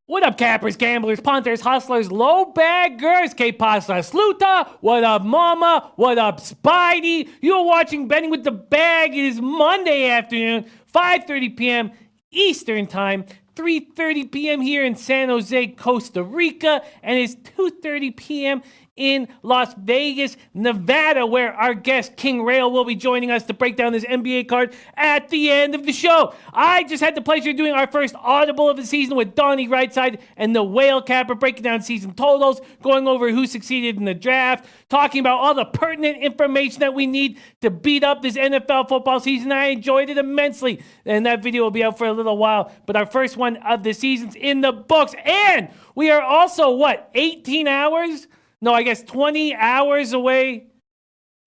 What up, cappers, gamblers, punters, hustlers, low baggers? Que pasa, Sluta? What up, Mama? What up, Spidey? You're watching Betting with the Bag. It is Monday afternoon, 5:30 p.m. Eastern Time, 3:30 p.m. here in San Jose, Costa Rica, and it's 2:30 p.m. in Las Vegas, Nevada, where our guest King Rail will be joining us to break down this NBA card at the end of the show. I just had the pleasure of doing our first audible of the season with Donnie Rightside and the Whale Capper, breaking down season totals, going over who succeeded in the draft, talking about all the pertinent information that we need to beat up this NFL football season. I enjoyed it immensely, and that video will be out for a little while, but our first one of the season's in the books, and we are also, 18 hours? No, I guess 20 hours away.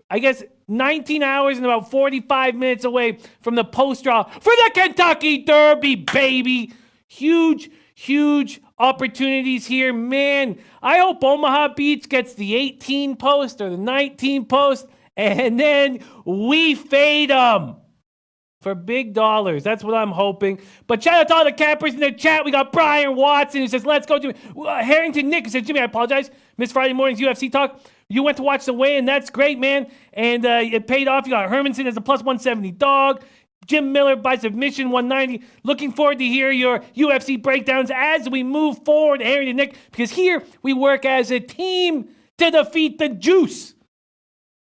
I guess 19 hours and about 45 minutes away from the post draw for the Kentucky Derby, baby. Huge, huge opportunities here. Man, I hope Omaha Beach gets the 18 post or the 19 post, and then we fade them for big dollars. That's what I'm hoping. But shout out to all the cappers in the chat. We got Brian Watson who says, let's go, Jimmy. Harrington Nick who says, Jimmy, I apologize. Missed Friday morning's UFC talk. You went to watch the weigh-in. That's great, man. And it paid off. You got Hermanson as a plus 170 dog. Jim Miller by submission, 190. Looking forward to hear your UFC breakdowns as we move forward, Harrington Nick, because here we work as a team to defeat the juice.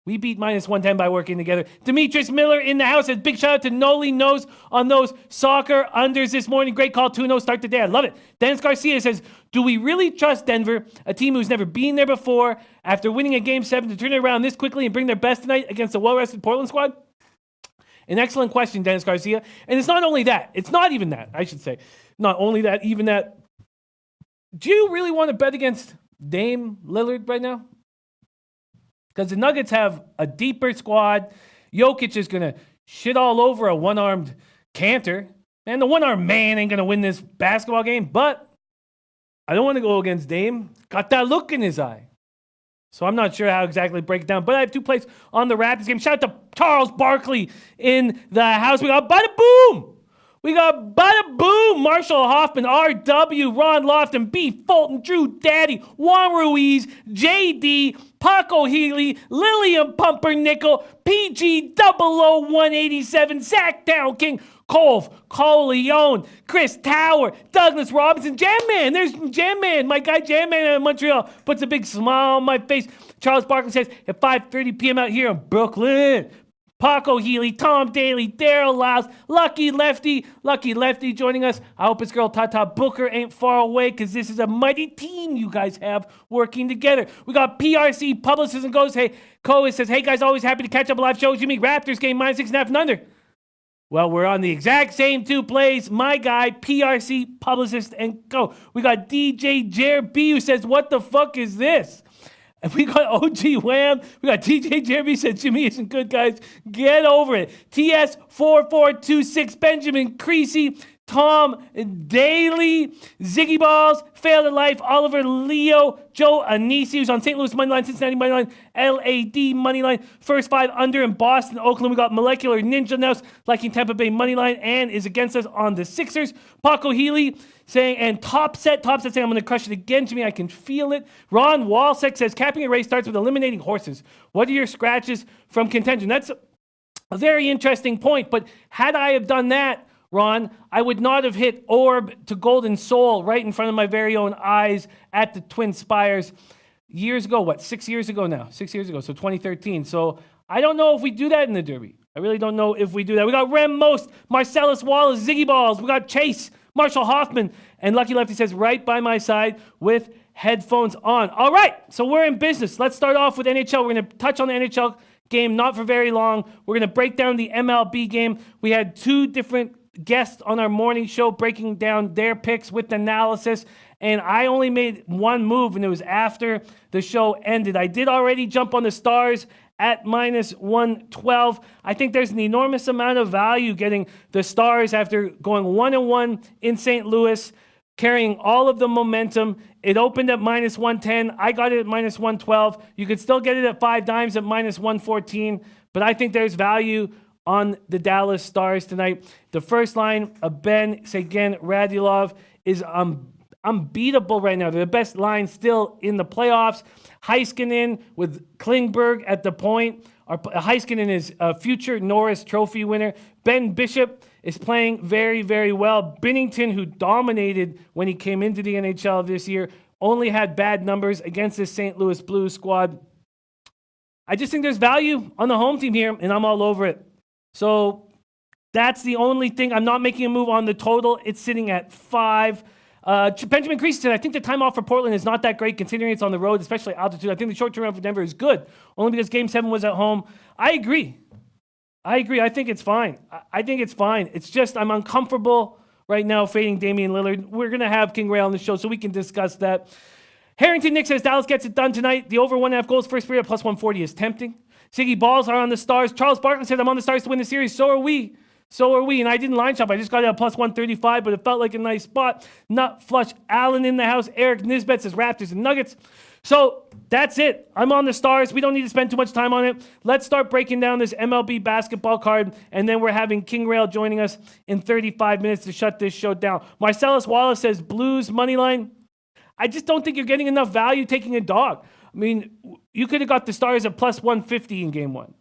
We beat minus 110 by working together. Demetrius Miller in the house says, big shout out to Noli Knows on those soccer unders this morning. Great call, 2-0, start the day. I love it. Dennis Garcia says, do we really trust Denver, a team who's never been there before, after winning a Game 7 to turn it around this quickly and bring their best tonight against a well-rested Portland squad? An excellent question, Dennis Garcia. And it's not only that. It's not even that, I should say. Not only that, even that. Do you really want to bet against Dame Lillard right now? Because the Nuggets have a deeper squad. Jokic is going to shit all over a one-armed Cantor. And the one-armed man ain't going to win this basketball game. But I don't want to go against Dame. Got that look in his eye. So I'm not sure how exactly to break it down. But I have 2 plays on the Raptors game. Shout out to Charles Barkley in the house. We got Bada Boom. We got Bada Boom, Marshall Hoffman, R.W., Ron Lofton, B. Fulton, Drew Daddy, Juan Ruiz, J.D., Paco Healy, Lillian Pumpernickel, PG 00187, Zach Down King, Colv, Cole Leone, Chris Tower, Douglas Robinson, Jam Man. There's Jam Man. My guy Jam Man in Montreal puts a big smile on my face. Charles Barkley says at 5:30 p.m. out here in Brooklyn. Paco Healy, Tom Daly, Daryl Lyles, Lucky Lefty joining us. I hope his girl Tata Booker ain't far away because this is a mighty team you guys have working together. We got PRC Publicist and goes, hey, Coe says, hey guys, always happy to catch up a live show. Jimmy, Raptors game minus 6.5 and under. Well, we're on the exact same 2 plays. My guy, PRC Publicist and go. We got DJ Jer B who says, what the fuck is this? And we got OG Wham. We got TJ Jeremy said Jimmy isn't good, guys. Get over it. TS4426, Benjamin Creasy, Tom Daly, Ziggy Balls, Failed at Life, Oliver Leo, Joe Anisi, who's on St. Louis Moneyline, Cincinnati Moneyline, LAD Moneyline, first 5 under in Boston, Oakland. We got Molecular Ninja Nouse, liking Tampa Bay Moneyline, and is against us on the Sixers. Paco Healy saying, and Top Set saying, I'm going to crush it again, Jimmy. I can feel it. Ron Walsek says, capping a race starts with eliminating horses. What are your scratches from contention? That's a very interesting point, but had I have done that, Ron, I would not have hit Orb to Golden Soul right in front of my very own eyes at the Twin Spires years ago. 6 years ago now? 6 years ago, so 2013. So I don't know if we do that in the Derby. I really don't know if we do that. We got Rem Most, Marcellus Wallace, Ziggy Balls. We got Chase, Marshall Hoffman, and Lucky Lefty says right by my side with headphones on. All right, so we're in business. Let's start off with NHL. We're going to touch on the NHL game, not for very long. We're going to break down the MLB game. We had 2 different guests on our morning show breaking down their picks with analysis. and I only made one move, and it was after the show ended. I did already jump on the Stars at minus 112. I think there's an enormous amount of value getting the Stars after going 1-1 in St. Louis, carrying all of the momentum. It opened at minus 110. I got it at minus 112. You could still get it at 5 dimes at minus 114, but I think there's value on the Dallas Stars tonight. The first line of Ben, Seguin, Radulov is unbeatable right now. They're the best line still in the playoffs. Heiskanen with Klingberg at the point. Heiskanen is a future Norris Trophy winner. Ben Bishop is playing very, very well. Binnington, who dominated when he came into the NHL this year, only had bad numbers against the St. Louis Blues squad. I just think there's value on the home team here, and I'm all over it. So that's the only thing. I'm not making a move on the total. It's sitting at 5. Benjamin Creasy said, I think the time off for Portland is not that great considering it's on the road, especially altitude. I think the short-term run for Denver is good, only because Game 7 was at home. I agree. I think it's fine. I think it's fine. It's just I'm uncomfortable right now fading Damian Lillard. We're going to have King Ray on the show so we can discuss that. Harrington Nick says Dallas gets it done tonight. The over 1.5 goals first period at plus 140 is tempting. Siggy Balls are on the Stars. Charles Barkley said I'm on the Stars to win the series. So are we. And I didn't line shop. I just got it at plus 135, but it felt like a nice spot. Nut Flush Allen in the house. Eric Nisbet says Raptors and Nuggets. So that's it. I'm on the Stars. We don't need to spend too much time on it. Let's start breaking down this MLB basketball card, and then we're having King Rail joining us in 35 minutes to shut this show down. Marcellus Wallace says Blues money line. I just don't think you're getting enough value taking a dog. I mean, you could have got the Stars at plus 150 in Game 1,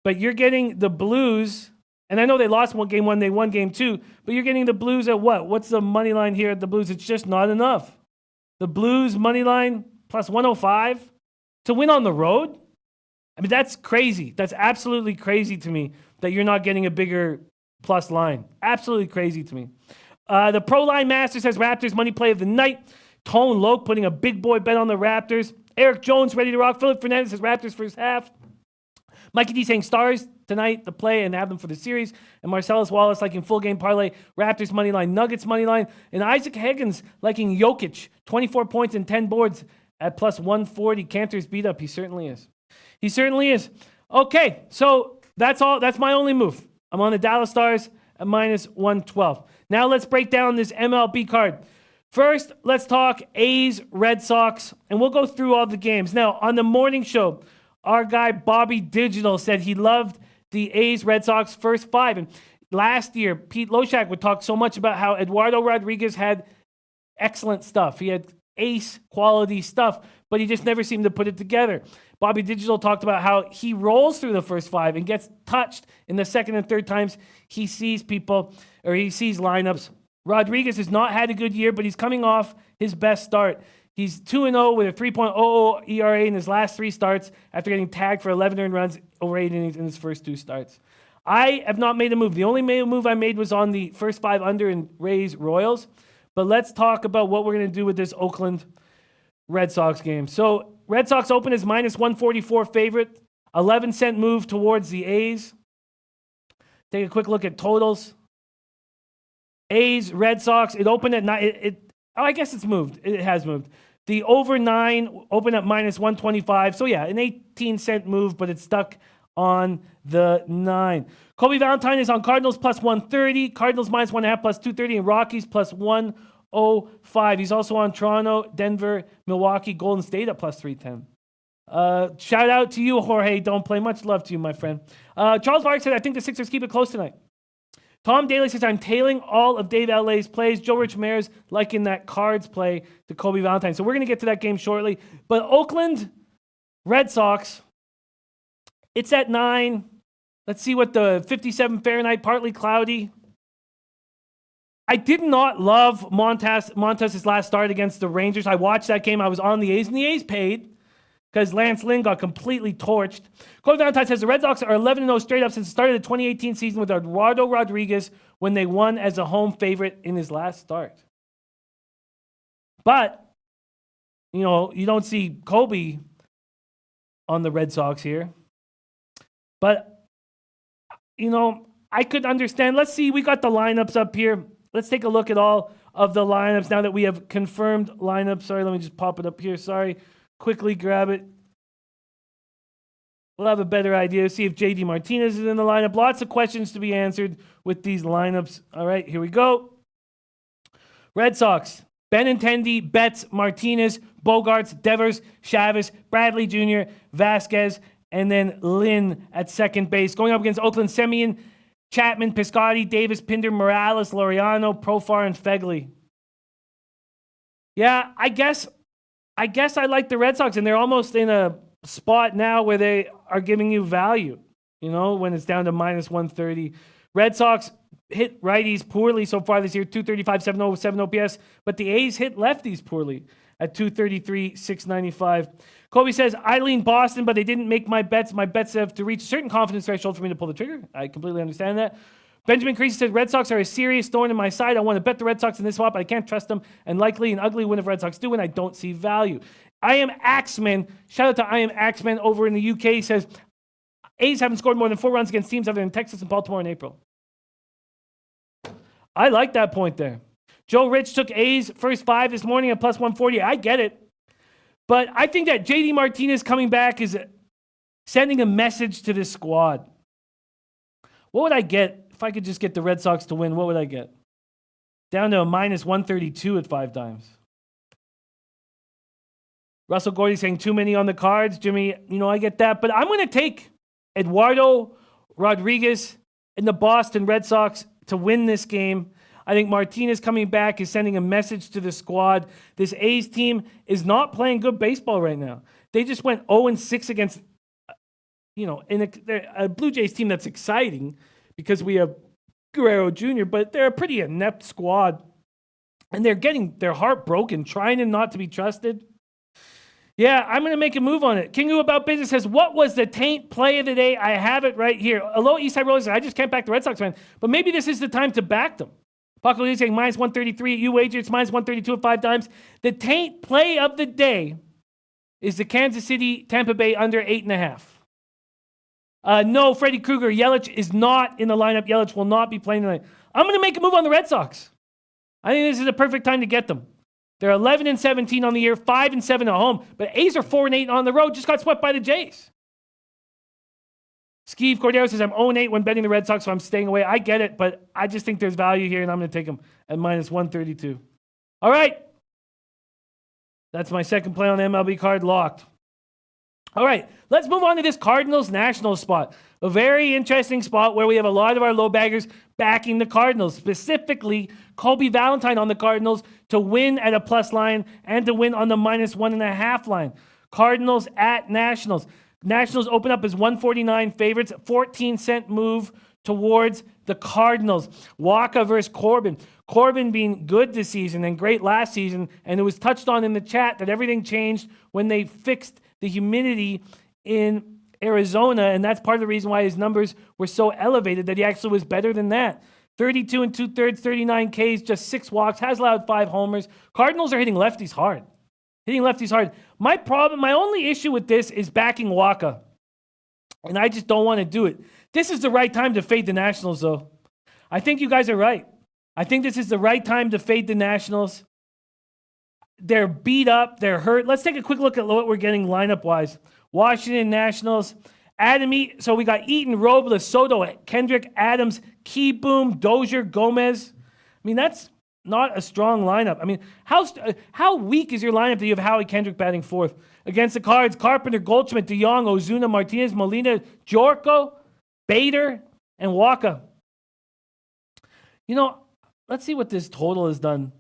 but you're getting the Blues. And I know they lost Game 1, they won Game 2, but you're getting the Blues at what? What's the money line here at the Blues? It's just not enough. The Blues money line plus 105 to win on the road? I mean, that's crazy. That's absolutely crazy to me that you're not getting a bigger plus line. Absolutely crazy to me. The Pro Line Master says Raptors money play of the night. Tone Loke putting a big boy bet on the Raptors. Eric Jones ready to rock. Philip Fernandez says Raptors first half. Mikey D saying Stars tonight to play and have them for the series. And Marcellus Wallace liking full game parlay, Raptors money line, Nuggets money line. And Isaac Higgins liking Jokic, 24 points and 10 boards at plus 140. Cantor's beat up. He certainly is. Okay, so that's all. That's my only move. I'm on the Dallas Stars at minus 112. Now let's break down this MLB card. First, let's talk A's, Red Sox, and we'll go through all the games. Now, on the morning show, our guy Bobby Digital said he loved the A's Red Sox first 5. And last year, Pete Loshak would talk so much about how Eduardo Rodriguez had excellent stuff. He had ace quality stuff, but he just never seemed to put it together. Bobby Digital talked about how he rolls through the first 5 and gets touched in the second and third times he sees people or he sees lineups. Rodriguez has not had a good year, but he's coming off his best start. He's 2-0 with a 3.00 ERA in his last 3 starts after getting tagged for 11 earned runs over 8 innings in his first 2 starts. I have not made a move. The only move I made was on the first 5 under in Rays Royals. But let's talk about what we're going to do with this Oakland Red Sox game. So Red Sox open as minus 144 favorite. 11-cent move towards the A's. Take a quick look at totals. A's, Red Sox, it opened at 9. I guess it's moved. It has moved. The over 9 opened at minus 125. So yeah, an 18-cent move, but it's stuck on the 9. Kobe Valentine is on Cardinals plus 130. Cardinals minus 1.5 plus 230. And Rockies plus 105. He's also on Toronto, Denver, Milwaukee, Golden State at plus 310. Shout out to you, Jorge. Don't play. Much love to you, my friend. Charles Bark said, I think the Sixers keep it close tonight. Tom Daly says, I'm tailing all of Dave LA's plays. Joe Rich Mares liking that Cards play to Kobe Valentine. So we're going to get to that game shortly. But Oakland Red Sox, it's at 9. Let's see what the 57 Fahrenheit, partly cloudy. I did not love Montes' last start against the Rangers. I watched that game. I was on the A's, and the A's paid because Lance Lynn got completely torched. Kobe Valentine says the Red Sox are 11-0 straight up since the start of the 2018 season with Eduardo Rodriguez when they won as a home favorite in his last start. But, you know, you don't see Kobe on the Red Sox here. But, you know, I could understand. Let's see. We got the lineups up here. Let's take a look at all of the lineups now that we have confirmed lineups. Sorry, let me just pop it up here. Sorry. Quickly grab it. We'll have a better idea. See if JD Martinez is in the lineup. Lots of questions to be answered with these lineups. All right, here we go. Red Sox. Benintendi, Betts, Martinez, Bogarts, Devers, Chavez, Bradley Jr., Vasquez, and then Lynn at second base. Going up against Oakland, Semien, Chapman, Piscotty, Davis, Pinder, Morales, Laureano, Profar, and Fegley. Yeah, I guess I like the Red Sox, and they're almost in a spot now where they are giving you value, when it's down to minus 130. Red Sox hit righties poorly so far this year, 235, 707 OPS, but the A's hit lefties poorly at 233, 695. Kobe says, I lean Boston, but they didn't make my bets. My bets have to reach a certain confidence threshold for me to pull the trigger. I completely understand that. Benjamin Creasy said, Red Sox are a serious thorn in my side. I want to bet the Red Sox in this swap, but I can't trust them. And likely an ugly win if Red Sox do, and I don't see value. I am Axeman. Shout out to I am Axeman over in the UK. He says, A's haven't scored more than 4 runs against teams other than Texas and Baltimore in April. I like that point there. Joe Rich took A's first 5 this morning at plus 140. I get it. But I think that JD Martinez coming back is sending a message to this squad. What would I get if I could just get the Red Sox to win? What would I get? Down to a minus 132 at 5 times. Russell Gordy saying too many on the cards. Jimmy, I get that. But I'm going to take Eduardo Rodriguez and the Boston Red Sox to win this game. I think Martinez coming back is sending a message to the squad. This A's team is not playing good baseball right now. They just went 0-6 against, in a Blue Jays team that's exciting because we have Guerrero Jr., but they're a pretty inept squad. And they're getting their heart broken, trying not to be trusted. Yeah, I'm going to make a move on it. Kingu About Business says, what was the taint play of the day? I have it right here. Hello, Eastside Rollers. I just can't back the Red Sox, man. But maybe this is the time to back them. Paco Lee saying minus 133 at UWager. It's minus 132 at 5 times. The taint play of the day is the Kansas City Tampa Bay under 8.5. No, Freddie Krueger. Yelich is not in the lineup. Yelich will not be playing tonight. I'm going to make a move on the Red Sox. I think this is a perfect time to get them. They're 11-17 on the year, 5-7 at home. But A's are 4-8 on the road. Just got swept by the Jays. Skeeve Cordero says, I'm 0-8 when betting the Red Sox, so I'm staying away. I get it, but I just think there's value here, and I'm going to take them at minus 132. All right. That's my second play on the MLB card locked. All right. Let's move on to this Cardinals-Nationals spot. A very interesting spot where we have a lot of our low baggers backing the Cardinals, specifically Kobe Valentine on the Cardinals to win at a plus line and to win on the minus 1.5 line. Cardinals at Nationals. Nationals open up as 149 favorites, 14-cent move towards the Cardinals. Waka versus Corbin. Corbin being good this season and great last season, and it was touched on in the chat that everything changed when they fixed the humidity in Arizona, and that's part of the reason why his numbers were so elevated, that he actually was better than that. 32 2/3, 39 Ks, just 6 walks, has allowed 5 homers. Cardinals are hitting lefties hard. My only issue with this is backing Waka, and I just don't want to do it. This is the right time to fade the Nationals, though. I think you guys are right. I think this is the right time to fade the Nationals. They're beat up. They're hurt. Let's take a quick look at what we're getting lineup-wise. Washington Nationals. So we got Eaton, Robles, Soto, Kendrick, Adams, Keyboom, Dozier, Gomez. I mean, that's not a strong lineup. I mean, how weak is your lineup that you have Howie Kendrick batting fourth? Against the Cards, Carpenter, Goldschmidt, DeYoung, Ozuna, Martinez, Molina, Jorko, Bader, and Waka. Let's see what this total has done.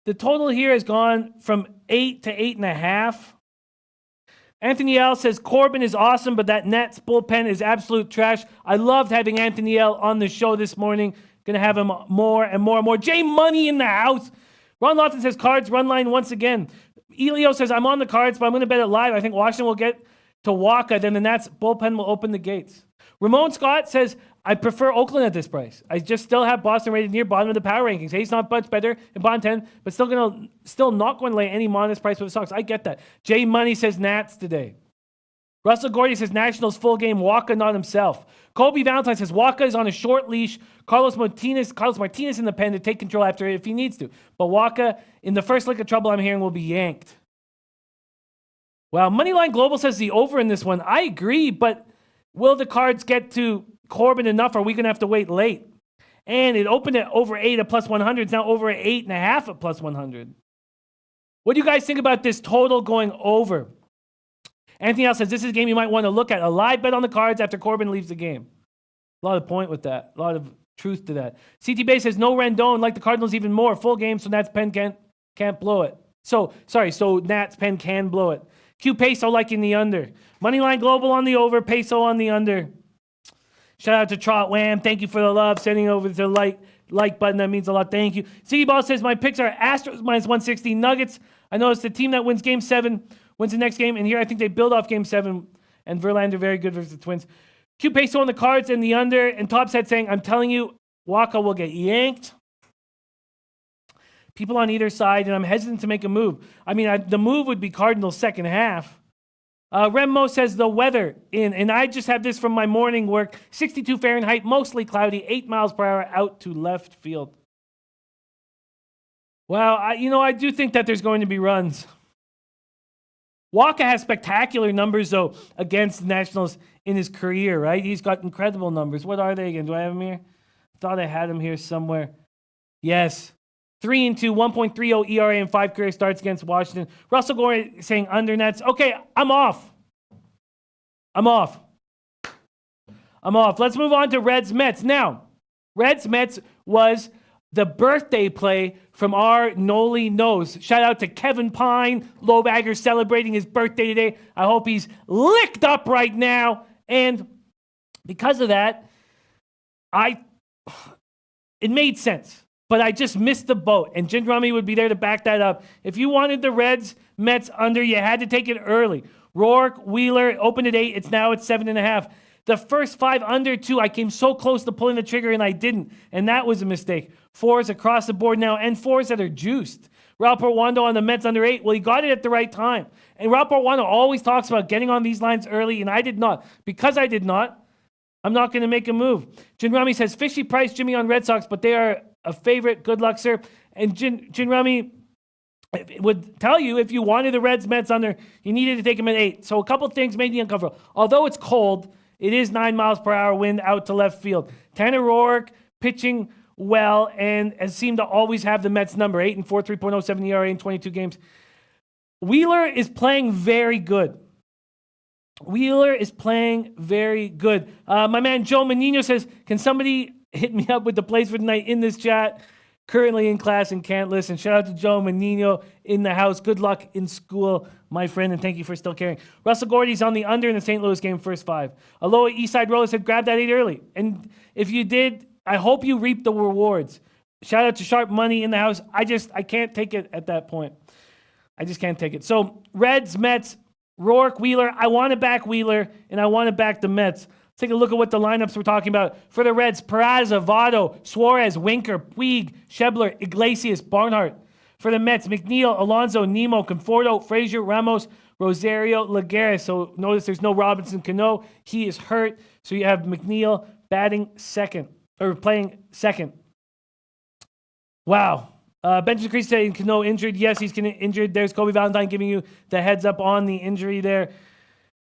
The total here has gone from 8 to 8.5. Anthony L says, Corbin is awesome, but that Nets bullpen is absolute trash. I loved having Anthony L on the show this morning. Going to have him more and more and more. Jay Money in the house. Ron Lawton says, Cards run line once again. Elio says, I'm on the Cards, but I'm going to bet it live. I think Washington will get to Waka, then the Nats bullpen will open the gates. Ramon Scott says, I prefer Oakland at this price. I just still have Boston rated near bottom of the power rankings. He's not much better in bottom 10, but still not going to lay any modest price for the Sox. I get that. Jay Money says Nats today. Russell Gordy says Nationals full game, Waka not himself. Kobe Valentine says Waka is on a short leash. Carlos Martinez in the pen to take control after if he needs to. But Waka, in the first lick of trouble I'm hearing, will be yanked. Well, Moneyline Global says the over in this one. I agree, but will the Cards get to Corbin enough? Or are we going to have to wait late? And it opened at over 8 at plus 100. It's now over at 8.5 at plus 100. What do you guys think about this total going over? Anthony L says this is a game you might want to look at. A live bet on the Cards after Corbin leaves the game. A lot of point with that. A lot of truth to that. CT Bay says no Rendon, like the Cardinals even more. Full game, so Nats Pen can't blow it. So Nats Pen can blow it. Q Peso like in the under. Moneyline Global on the over, Peso on the under. Shout out to Trot Wham. Thank you for the love. Sending over the like button. That means a lot. Thank you. Ziggy Ball says my picks are Astros minus 160, Nuggets. I know it's the team that wins game 7 wins the next game. And here I think they build off game 7. And Verlander very good versus the Twins. Q Peso on the Cards and the under. And Topset saying, I'm telling you, Waka will get yanked. People on either side. And I'm hesitant to make a move. I mean, the move would be Cardinals second half. Remmo says the weather and I just have this from my morning work. 62 Fahrenheit, mostly cloudy, 8 miles per hour out to left field. Well, I do think that there's going to be runs. Waka has spectacular numbers, though, against the Nationals in his career, right? He's got incredible numbers. What are they again? Do I have him here? I thought I had him here somewhere. Yes. 3-2, 1.30 ERA and 5 career starts against Washington. Russell Gore saying under Nets. Okay, I'm off. Let's move on to Reds-Mets. Now, Reds-Mets was the birthday play from our Noli Knows. Shout out to Kevin Pine, Lowbagger, celebrating his birthday today. I hope he's licked up right now. And because of that, it made sense. But I just missed the boat, and Jim Rummy would be there to back that up. If you wanted the Reds-Mets under, you had to take it early. Rourke, Wheeler, opened at 8. It's now at 7.5. The first 5 under 2, I came so close to pulling the trigger, and I didn't. And that was a mistake. 4s across the board now, and 4s that are juiced. Raul Portwando on the Mets under 8. Well, he got it at the right time. And Raul Portwando always talks about getting on these lines early, and I did not. Because I did not, I'm not going to make a move. Jim Rummy says, fishy price Jimmy on Red Sox, but they are a favorite. Good luck, sir. And Jin Rummy would tell you if you wanted the Reds-Mets under, you needed to take them at 8. So a couple things made me uncomfortable. Although it's cold, it is 9 miles per hour wind out to left field. Tanner Roark pitching well and has seemed to always have the Mets number. 8-4, 3.07 ERA in 22 games. Wheeler is playing very good. My man Joe Menino says, can somebody hit me up with the plays for tonight in this chat? Currently in class and can't listen. Shout out to Joe Menino in the house. Good luck in school, my friend, and thank you for still caring. Russell Gordy's on the under in the St. Louis game, first 5. Aloha Eastside Roller said, grab that 8 early. And if you did, I hope you reap the rewards. Shout out to Sharp Money in the house. I can't take it at that point. I just can't take it. So Reds, Mets, Rourke, Wheeler. I want to back Wheeler, and I want to back the Mets. Take a look at what the lineups we're talking about. For the Reds, Peraza, Votto, Suarez, Winker, Puig, Schebler, Iglesias, Barnhart. For the Mets, McNeil, Alonso, Nemo, Conforto, Frazier, Ramos, Rosario, Lagares. So notice there's no Robinson Cano. He is hurt. So you have McNeil playing second. Wow. Benjamin Crease saying Cano injured. Yes, he's injured. There's Kobe Valentine giving you the heads up on the injury there.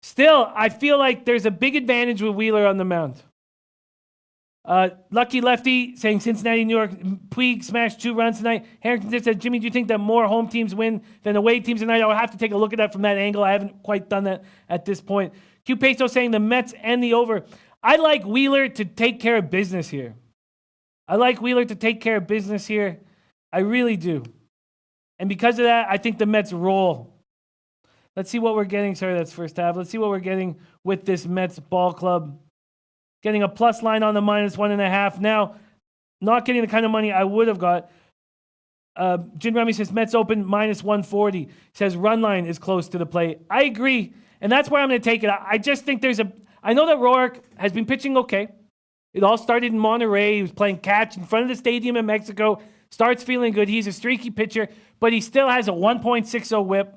Still, I feel like there's a big advantage with Wheeler on the mound. Lucky Lefty saying Cincinnati, New York. Puig smashed 2 runs tonight. Harrington just said, Jimmy, do you think that more home teams win than away teams tonight? I'll have to take a look at that from that angle. I haven't quite done that at this point. Q Peso saying the Mets and the over. I like Wheeler to take care of business here. I really do. And because of that, I think the Mets roll. Let's see what we're getting. Sorry, that's first half. Let's see what we're getting with this Mets ball club. Getting a plus line on the -1.5. Now, not getting the kind of money I would have got. Jim Remy says Mets open -140. Says run line is close to the plate. I agree, and that's where I'm going to take it. I just think I know that Roark has been pitching okay. It all started in Monterrey. He was playing catch in front of the stadium in Mexico. Starts feeling good. He's a streaky pitcher, but he still has a 1.60 whip.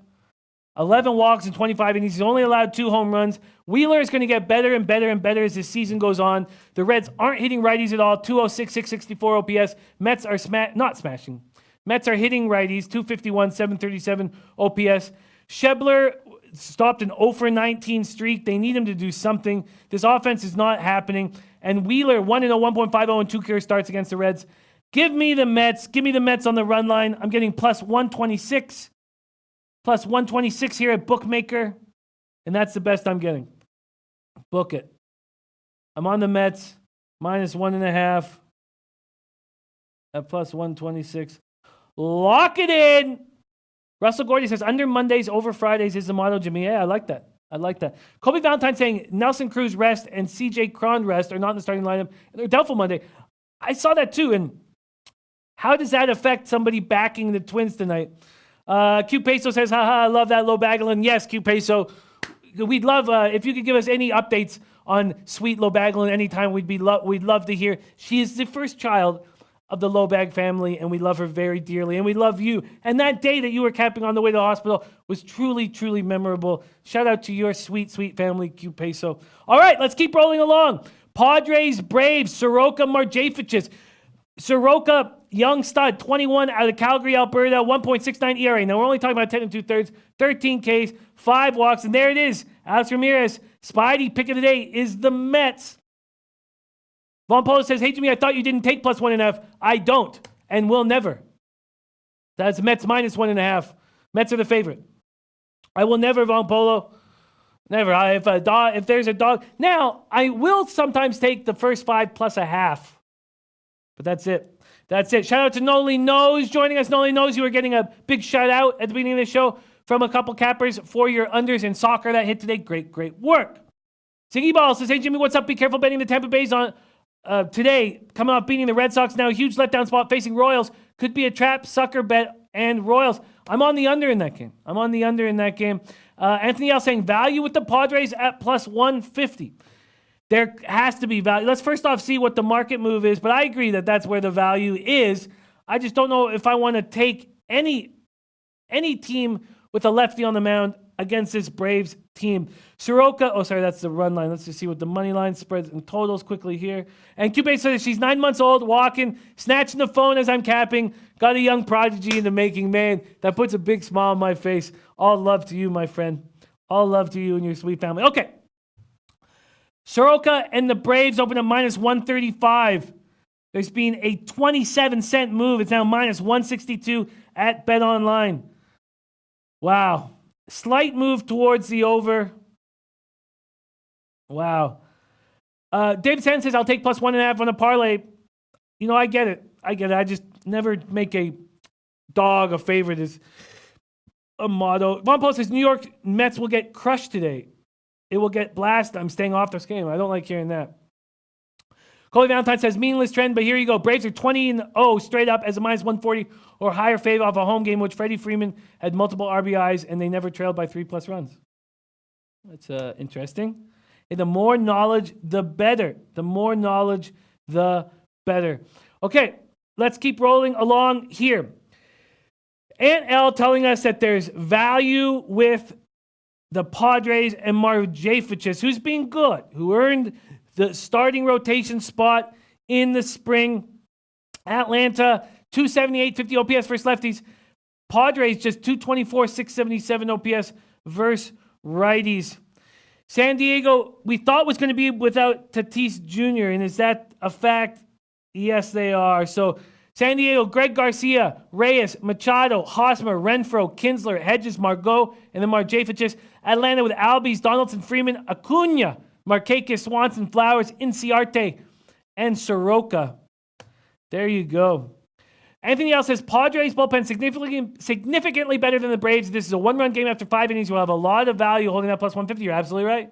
11 walks in 25 innings. He's only allowed 2 home runs. Wheeler is going to get better and better and better as this season goes on. The Reds aren't hitting righties at all. 206, 664 OPS. Mets are not smashing. Mets are hitting righties. 251, 737 OPS. Schebler stopped an 0-for-19 streak. They need him to do something. This offense is not happening. And Wheeler, 1-0, 1.50, and 2 career starts against the Reds. Give me the Mets. Give me the Mets on the run line. I'm getting plus 126. Plus 126 here at Bookmaker. And that's the best I'm getting. Book it. I'm on the Mets. Minus 1.5. At plus 126. Lock it in. Russell Gordy says, under Mondays, over Fridays is the motto, Jimmy. Yeah, I like that. I like that. Kobe Valentine saying Nelson Cruz rest and CJ Cron rest are not in the starting lineup. And they're doubtful Monday. I saw that too. And how does that affect somebody backing the Twins tonight? Q Peso says, haha, I love that low Bagelin. Yes, Q Peso. We'd love, if you could give us any updates on sweet Low Bagelin anytime, we'd love to hear. She is the first child of the Lobag family, and we love her very dearly, and we love you. And that day that you were camping on the way to the hospital was truly, truly memorable. Shout out to your sweet, sweet family, Q Peso. All right, let's keep rolling along. Padres, Braves, Soroka, Marjanovic. Soroka, young stud, 21 out of Calgary, Alberta, 1.69 ERA. Now, we're only talking about 10 2/3, 13 Ks, 5 walks, and there it is. Alex Ramirez, Spidey, pick of the day is the Mets. Von Polo says, hey, Jimmy, I thought you didn't take plus 1.5. I don't, and will never. That's Mets minus 1.5. Mets are the favorite. I will never, Von Polo. Never. If there's a dog. Now, I will sometimes take the first 5 plus a half. But that's it. That's it. Shout out to Noli Knows joining us. Noli Knows, you are getting a big shout out at the beginning of the show from a couple cappers for your unders in soccer that hit today. Great, great work. Ziggy Ball says, hey, Jimmy, what's up? Be careful betting the Tampa Bay's on today. Coming off beating the Red Sox. Now a huge letdown spot facing Royals. Could be a trap, sucker bet, and Royals. I'm on the under in that game. Anthony L saying, value with the Padres at plus 150. There has to be value. Let's first off see what the market move is, but I agree that that's where the value is. I just don't know if I want to take any team with a lefty on the mound against this Braves team. Soroka, that's the run line. Let's just see what the money line spreads and totals quickly here. And Cube says she's 9 months old, walking, snatching the phone as I'm capping. Got a young prodigy in the making. Man, that puts a big smile on my face. All love to you, my friend. All love to you and your sweet family. Okay. Soroka and the Braves open at minus 135. There's been a 27-cent move. It's now minus 162 at BetOnline. Wow. Slight move towards the over. Wow. David Sen says, I'll take plus 1.5 on a parlay. You know, I get it. I just never make a dog a favorite is a motto. Von Post says, New York Mets will get crushed today. It will get blasted. I'm staying off this game. I don't like hearing that. Coley Valentine says, meaningless trend, but here you go. Braves are 20-0 straight up as a minus 140 or higher fave off a home game, which Freddie Freeman had multiple RBIs, and they never trailed by 3+ runs. That's interesting. And the more knowledge, the better. The more knowledge, the better. Okay, let's keep rolling along here. Aunt L telling us that there's value with the Padres and Marjanovic, who's been good, who earned the starting rotation spot in the spring. Atlanta, 278, 50 OPS versus lefties. Padres just 224, 677 OPS versus righties. San Diego, we thought was going to be without Tatis Jr., and is that a fact? Yes, they are. So San Diego, Greg Garcia, Reyes, Machado, Hosmer, Renfroe, Kinsler, Hedges, Margot, and then Marjanovic. Atlanta with Albies, Donaldson, Freeman, Acuna, Markakis, Swanson, Flowers, Inciarte, and Soroka. There you go. Anthony L says, Padres bullpen significantly better than the Braves. This is a one-run game after 5 innings. We'll have a lot of value holding that plus 150. You're absolutely right.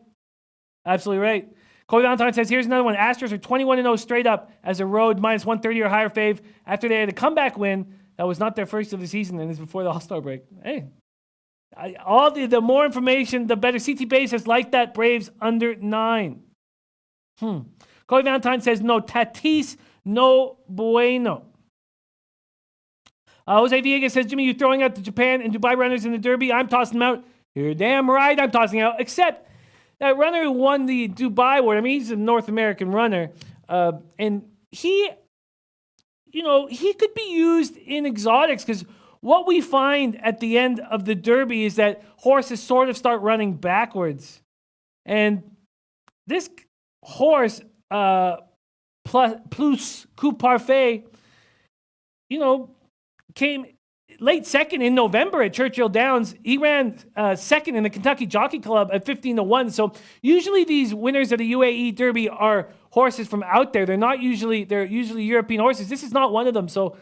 Absolutely right. Corey Valentine says, here's another one. Astros are 21-0 straight up as a road minus 130 or higher fave after they had a comeback win. That was not their first of the season, and it's before the All-Star break. Hey, the more information, the better. CT Base has liked that Braves under 9. Corey Valentine says, no, Tatis, no bueno. Jose Villegas says, Jimmy, you throwing out the Japan and Dubai runners in the Derby? I'm tossing them out. You're damn right I'm tossing out. Except that runner who won the Dubai Award, I mean, he's a North American runner. And he could be used in exotics because what we find at the end of the Derby is that horses sort of start running backwards. And this horse, Plus Coup Parfait, came late second in November at Churchill Downs. He ran second in the Kentucky Jockey Club at 15-1. So usually these winners of the UAE Derby are horses from out there. They're usually European horses. This is not one of them. So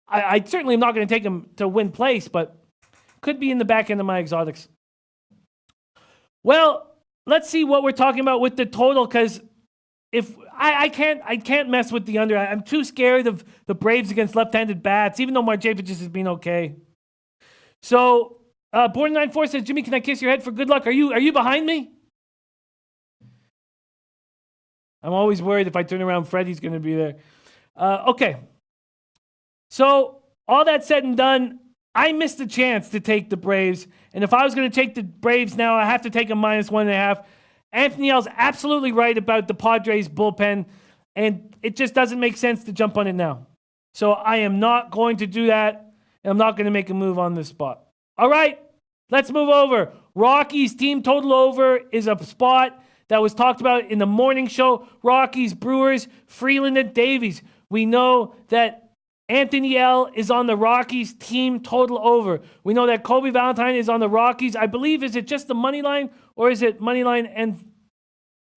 I certainly am not going to take him to win place, but could be in the back end of my exotics. Well, let's see what we're talking about with the total, because if I can't mess with the under. I'm too scared of the Braves against left-handed bats, even though Marjanovic has been okay. So, Borderline4 says, Jimmy, can I kiss your head for good luck? Are you behind me? I'm always worried if I turn around, Freddie's going to be there. Okay. So, all that said and done, I missed the chance to take the Braves. And if I was going to take the Braves now, I have to take a -1.5. Anthony L's absolutely right about the Padres bullpen, and it just doesn't make sense to jump on it now. So I am not going to do that, and I'm not going to make a move on this spot. All right, let's move over. Rockies team total over is a spot that was talked about in the morning show. Rockies, Brewers, Freeland, and Davies. We know that Anthony L is on the Rockies team total over. We know that Kobe Valentine is on the Rockies. I believe, is it just the money line or is it money line and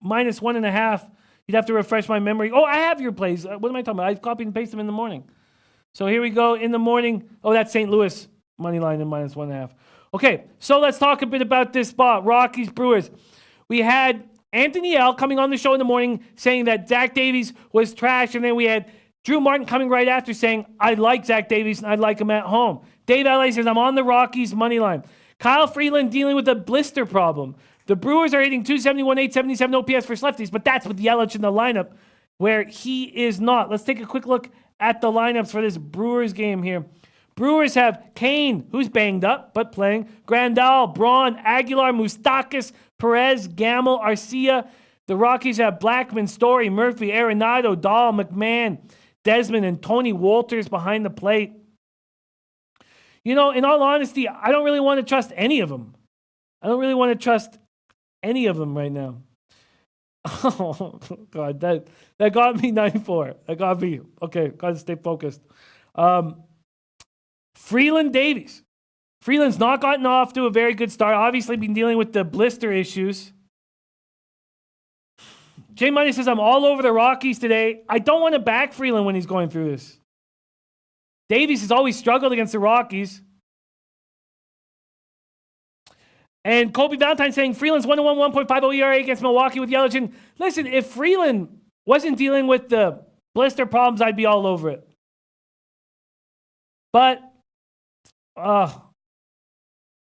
-1.5? You'd have to refresh my memory. Oh, I have your plays. What am I talking about? I copied and pasted them in the morning. So here we go in the morning. Oh, that's St. Louis money line and -1.5. Okay, so let's talk a bit about this spot. Rockies, Brewers. We had Anthony L coming on the show in the morning saying that Zach Davies was trash, and then we had Drew Martin coming right after saying, I like Zach Davies and I'd like him at home. Dave L.A. says, I'm on the Rockies money line. Kyle Freeland dealing with a blister problem. The Brewers are hitting 271, 877 OPS for lefties, but that's with Yelich in the lineup where he is not. Let's take a quick look at the lineups for this Brewers game here. Brewers have Kane, who's banged up, but playing. Grandal, Braun, Aguilar, Moustakas, Perez, Gamble, Arcia. The Rockies have Blackman, Story, Murphy, Arenado, Dahl, McMahon, Desmond, and Tony Walters behind the plate. In all honesty, I don't really want to trust any of them. I don't really want to trust any of them right now. Oh, God, that got me 94. That got me. Okay, got to stay focused. Freeland Davies. Freeland's not gotten off to a very good start. Obviously been dealing with the blister issues. Jay Money says, I'm all over the Rockies today. I don't want to back Freeland when he's going through this. Davies has always struggled against the Rockies. And Kobe Valentine saying Freeland's 1-1, 1.50 ERA against Milwaukee with Yelich. And listen, if Freeland wasn't dealing with the blister problems, I'd be all over it. But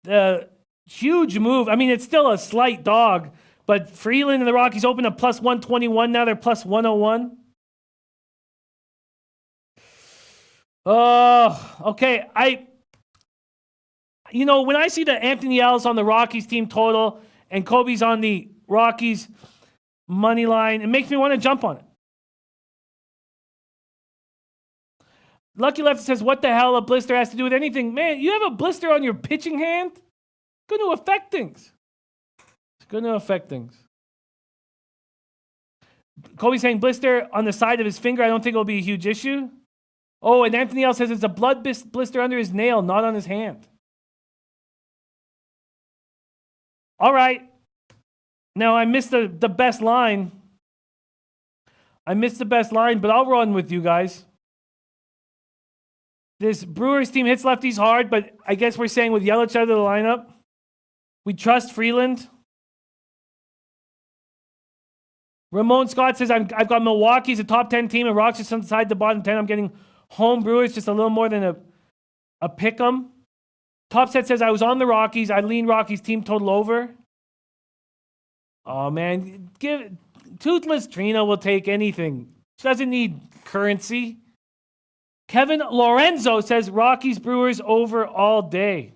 the huge move, I mean, it's still a slight dog. But Freeland and the Rockies opened up +121. Now they're +101. Oh, okay. When I see that Anthony L's on the Rockies team total and Kobe's on the Rockies money line, it makes me want to jump on it. Lucky Left says, what the hell a blister has to do with anything? Man, you have a blister on your pitching hand? It's going to affect things. It's going to affect things. Kobe's saying blister on the side of his finger. I don't think it'll be a huge issue. Oh, and Anthony L says it's a blood blister under his nail, not on his hand. All right. Now, I missed the best line. But I'll run with you guys. This Brewers team hits lefties hard, but I guess we're saying with Yelich out of the lineup, we trust Freeland. Ramon Scott says, I've got Milwaukee as a top 10 team and Rocks just inside the bottom 10. I'm getting home Brewers just a little more than a pick 'em. Top Set says, I was on the Rockies. I lean Rockies team total over. Oh, man. Toothless Trina will take anything. She doesn't need currency. Kevin Lorenzo says, Rockies Brewers over all day.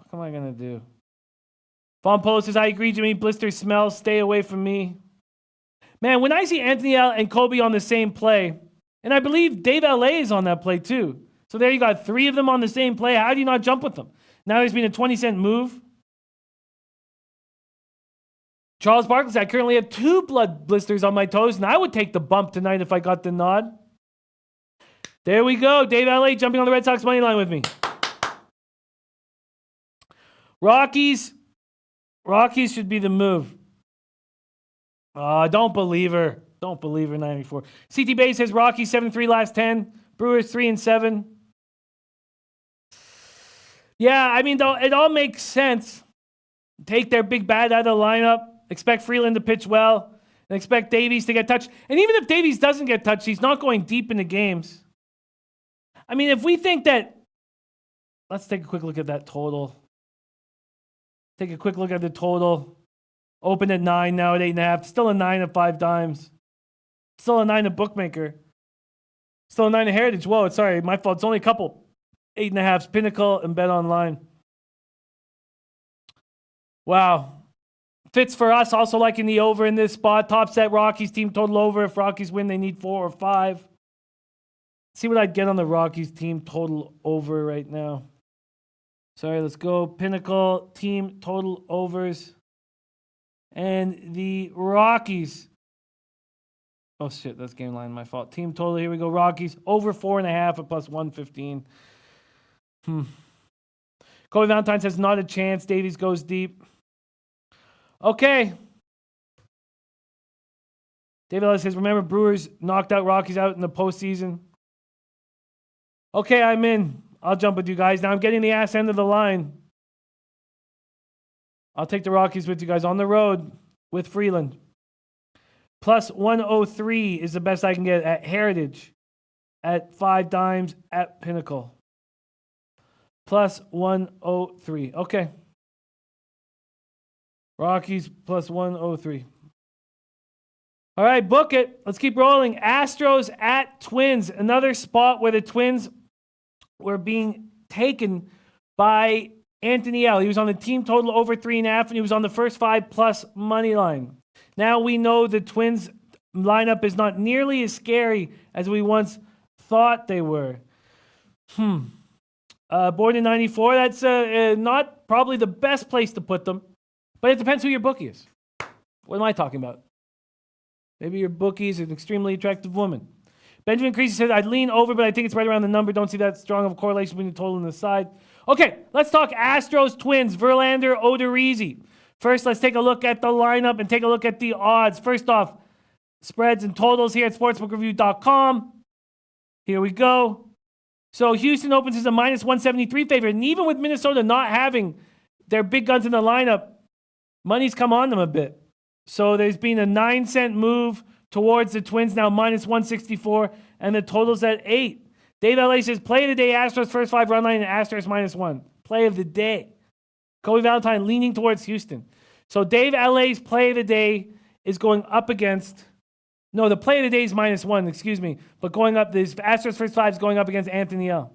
What am I going to do? Von Polo says, I agree, Jimmy. Blister smells. Stay away from me. Man, when I see Anthony L and Kobe on the same play, and I believe Dave LA is on that play too. So there you got 3 of them on the same play. How do you not jump with them? Now there's been a 20-cent move. Charles Barkley said, I currently have 2 blood blisters on my toes, and I would take the bump tonight if I got the nod. There we go. Dave LA jumping on the Red Sox money line with me. Rockies should be the move. Don't believe her. Don't believe her, 94. CT Bay says Rockies 7-3 last 10. Brewers 3-7. Yeah, I mean, it all makes sense. Take their big bat out of the lineup. Expect Freeland to pitch well. And expect Davies to get touched. And even if Davies doesn't get touched, he's not going deep into games. I mean, if we think that... Let's take a quick look at that total. Take a quick look at the total. Open at 9, now at 8.5. Still a 9 at 5 dimes. Still a 9 at Bookmaker. Still a 9 at Heritage. Whoa, sorry, my fault. It's only a couple. 8.5's Pinnacle and Bet Online. Wow. Fits for us. Also liking the over in this spot. Top set Rockies team total over. If Rockies win, they need 4 or 5. See what I'd get on the Rockies team total over right now. Sorry, let's go. Pinnacle team total overs. And the Rockies. Oh, shit, that's game line. My fault. Team total. Here we go. Rockies over 4.5 at plus 115. Kobe Valentine says not a chance. Davies goes deep. Okay. David Ellis says, remember Brewers knocked out Rockies out in the postseason. Okay, I'm in. I'll jump with you guys. Now I'm getting the ass end of the line. I'll take the Rockies with you guys on the road with Freeland. Plus 103 is the best I can get at Heritage. At 5 dimes at Pinnacle. Plus 103. Okay. Rockies plus 103. All right, book it. Let's keep rolling. Astros at Twins. Another spot where the Twins were being taken by Anthony L. He was on the team total over 3.5, and he was on the first 5 plus money line. Now we know the Twins lineup is not nearly as scary as we once thought they were. Born in 94, that's not probably the best place to put them, but it depends who your bookie is. What am I talking about? Maybe your bookie is an extremely attractive woman. Benjamin Creasy said, I'd lean over, but I think it's right around the number. Don't see that strong of a correlation between the total and the side. Okay, let's talk Astros Twins, Verlander, Odorizzi. First, let's take a look at the lineup and take a look at the odds. First off, spreads and totals here at sportsbookreview.com. Here we go. So Houston opens as a minus 173 favorite, and even with Minnesota not having their big guns in the lineup, money's come on them a bit. So there's been a 9-cent move towards the Twins, now minus 164, and the total's at 8. Dave LA says, play of the day, Astros first 5 run line, and Astros minus 1. Play of the day. Kobe Valentine leaning towards Houston. So Dave LA's play of the day is going up against, no, the play of the day is minus 1, excuse me, but going up, this Astros first 5 is going up against Anthony L.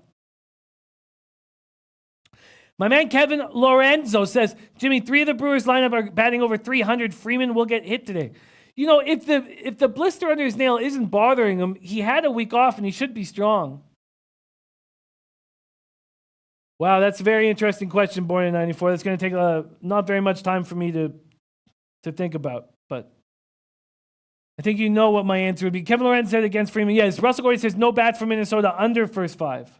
My man Kevin Lorenzo says, Jimmy, 3 of the Brewers lineup are batting over 300. Freeman will get hit today. You know, if the blister under his nail isn't bothering him, he had a week off and he should be strong. Wow, that's a very interesting question, born in 94. That's going to take not very much time for me to think about, but I think you know what my answer would be. Kevin Lorenzo said against Freeman, yes. Russell Gordon says no bats for Minnesota under first 5.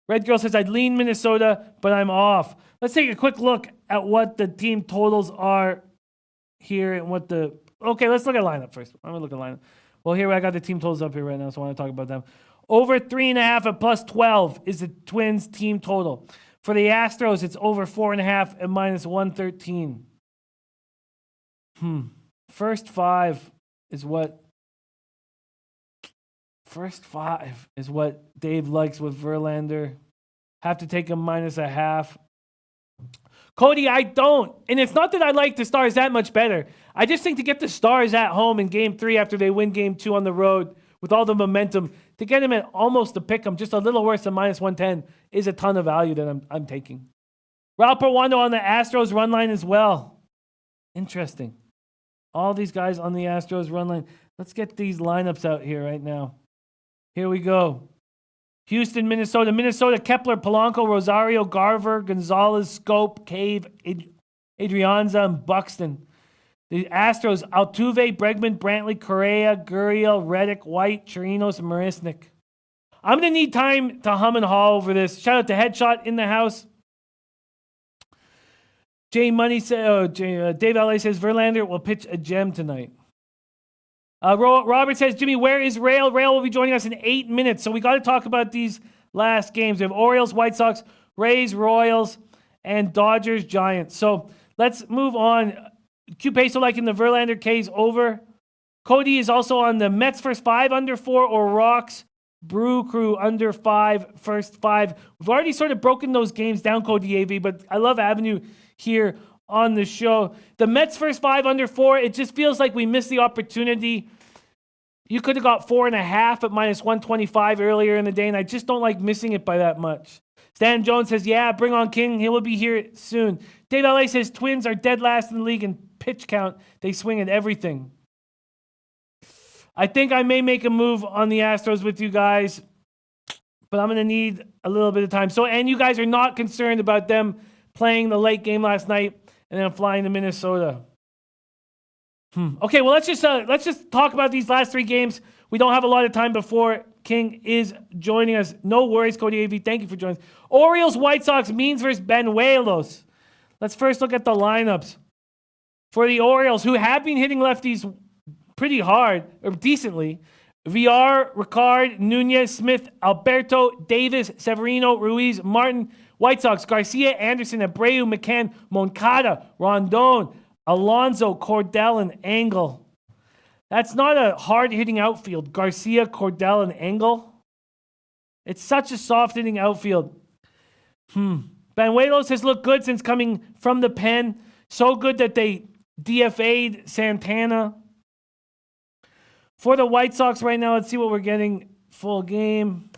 Red Girl says, I'd lean Minnesota, but I'm off. Let's take a quick look at what the team totals are here and what the... Okay, let's look at lineup first. I'm going to look at lineup. Well, here I got the team totals up here right now, so I want to talk about them. Over 3.5 at plus 12 is the Twins team total. For the Astros, it's over 4.5 at minus 113. First 5 is what Dave likes with Verlander. Have to take him minus a half. Cody, I don't. And it's not that I like the Stars that much better. I just think to get the Stars at home in Game 3 after they win Game 2 on the road with all the momentum, to get him at almost a pick 'em, just a little worse than minus 110, is a ton of value that I'm taking. Raul Porwando on the Astros run line as well. Interesting. All these guys on the Astros run line. Let's get these lineups out here right now. Here we go. Houston, Minnesota. Minnesota, Kepler, Polanco, Rosario, Garver, Gonzalez, Scope, Cave, Adrianza, and Buxton. The Astros, Altuve, Bregman, Brantley, Correa, Gurriel, Reddick, White, Chirinos, and Marisnik. I'm going to need time to hum and haw over this. Shout out to Headshot in the house. Dave LA says, Verlander will pitch a gem tonight. Robert says, Jimmy, where is Rail? Rail will be joining us in 8 minutes. So we got to talk about these last games. We have Orioles, White Sox, Rays, Royals, and Dodgers, Giants. So let's move on. Q Peso liking the Verlander K's over. Cody is also on the Mets first 5 under 4 or Rocks Brew Crew under 5 first 5. We've already sort of broken those games down, Cody AV, but I love Avenue here on the show. The Mets first 5 under 4, it just feels like we missed the opportunity. You could have got 4.5 at minus 125 earlier in the day, and I just don't like missing it by that much. Stan Jones says, yeah, bring on King. He will be here soon. Dave LA says, Twins are dead last in the league in pitch count. They swing at everything. I think I may make a move on the Astros with you guys, but I'm going to need a little bit of time. So, and you guys are not concerned about them playing the late game last night and then flying to Minnesota. Okay, well, let's just talk about these last 3 games. We don't have a lot of time before King is joining us. No worries, Cody AV. Thank you for joining us. Orioles, White Sox, Means versus Benuelos. Let's first look at the lineups. For the Orioles, who have been hitting lefties pretty hard, or decently, VR, Ricard, Nunez, Smith, Alberto, Davis, Severino, Ruiz, Martin. White Sox, Garcia, Anderson, Abreu, McCann, Moncada, Rondon, Alonso, Cordell, and Engel. That's not a hard-hitting outfield. Garcia, Cordell, and Engel. It's such a soft-hitting outfield. Benuelos has looked good since coming from the pen. So good that they DFA'd Santana. For the White Sox right now, let's see what we're getting. Full game.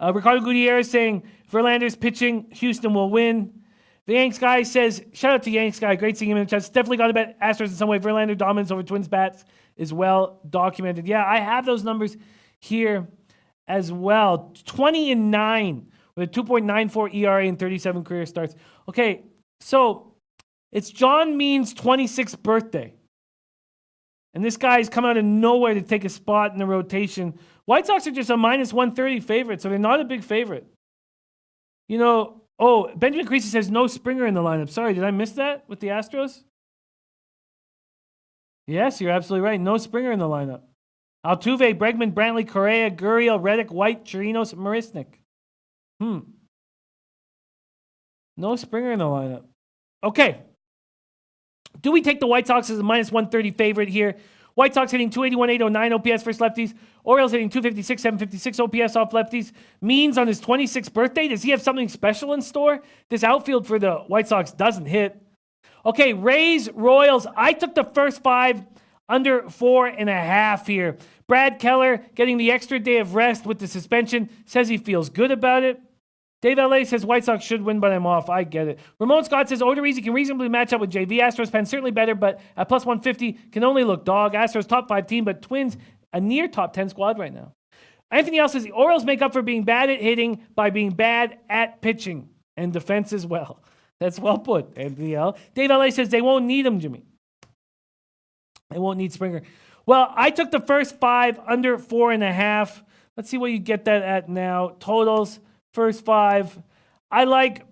Ricardo Gutierrez saying, Verlander's pitching, Houston will win. The Yanks guy says, shout out to Yanks guy, great seeing him in the chat. Definitely got to bet Astros in some way. Verlander dominance over Twins bats is well documented. Yeah, I have those numbers here as well. 20-9 with a 2.94 ERA and 37 career starts. Okay, so it's John Means' 26th birthday. And this guy's come out of nowhere to take a spot in the rotation. White Sox are just a minus 130 favorite, so they're not a big favorite. You know, Benjamin Creasy says no Springer in the lineup. Sorry, did I miss that with the Astros? Yes, you're absolutely right. No Springer in the lineup. Altuve, Bregman, Brantley, Correa, Gurriel, Reddick, White, Chirinos, Marisnik. No Springer in the lineup. Okay. Do we take the White Sox as a minus 130 favorite here? White Sox hitting 281, 809 OPS versus lefties. Orioles hitting 256, 756 OPS off lefties. Means on his 26th birthday, does he have something special in store? This outfield for the White Sox doesn't hit. Okay, Rays, Royals. I took the first 5 under 4.5 here. Brad Keller getting the extra day of rest with the suspension. Says he feels good about it. Dave LA says White Sox should win, but I'm off. I get it. Ramon Scott says Odorizzi can reasonably match up with JV. Astros pen certainly better, but at plus 150 can only look dog. Astros top 5 team, but Twins a near top 10 squad right now. Anthony L says the Orioles make up for being bad at hitting by being bad at pitching and defense as well. That's well put, Anthony L. Dave LA says they won't need him, Jimmy. They won't need Springer. Well, I took the first 5 under 4.5. Let's see what you get that at now. Totals. First 5. I like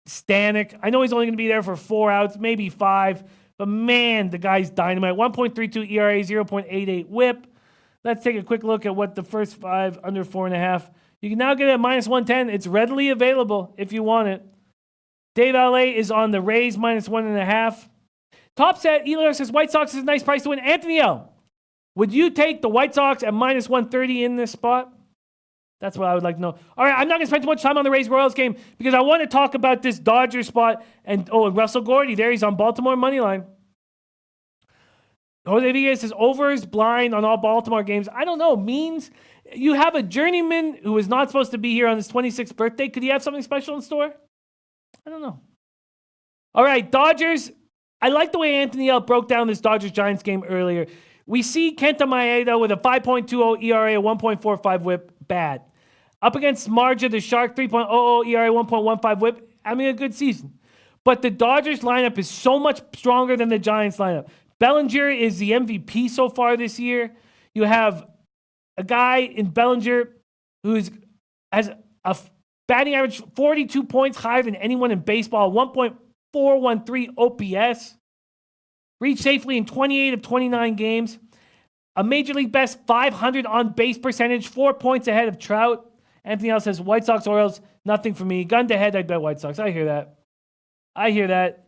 Stanek. I know he's only going to be there for 4 outs, maybe 5. But man, the guy's dynamite. 1.32 ERA, 0.88 whip. Let's take a quick look at what the first 5 under 4.5. You can now get it at minus 110. It's readily available if you want it. Dave LA is on the Rays, minus 1.5. Top set, Elar says White Sox is a nice price to win. Anthony L, would you take the White Sox at minus 130 in this spot? That's what I would like to know. All right, I'm not going to spend too much time on the Rays-Royals game because I want to talk about this Dodger spot. And Russell Gordy, there he's on Baltimore money line. Jose Villa says over is blind on all Baltimore games. I don't know. Means you have a journeyman who is not supposed to be here on his 26th birthday. Could he have something special in store? I don't know. All right, Dodgers. I like the way Anthony L broke down this Dodgers-Giants game earlier. We see Kenta Maeda with a 5.20 ERA, a 1.45 whip, bad. Up against Marja, the Shark, 3.00 ERA, 1.15 whip, having a good season. But the Dodgers lineup is so much stronger than the Giants lineup. Bellinger is the MVP so far this year. You have a guy in Bellinger who has a batting average 42 points higher than anyone in baseball, 1.413 OPS. Reached safely in 28 of 29 games. A Major League best 500 on-base percentage, 4 points ahead of Trout. Anthony L says, White Sox, Orioles, nothing for me. Gun to head, I'd bet White Sox. I hear that.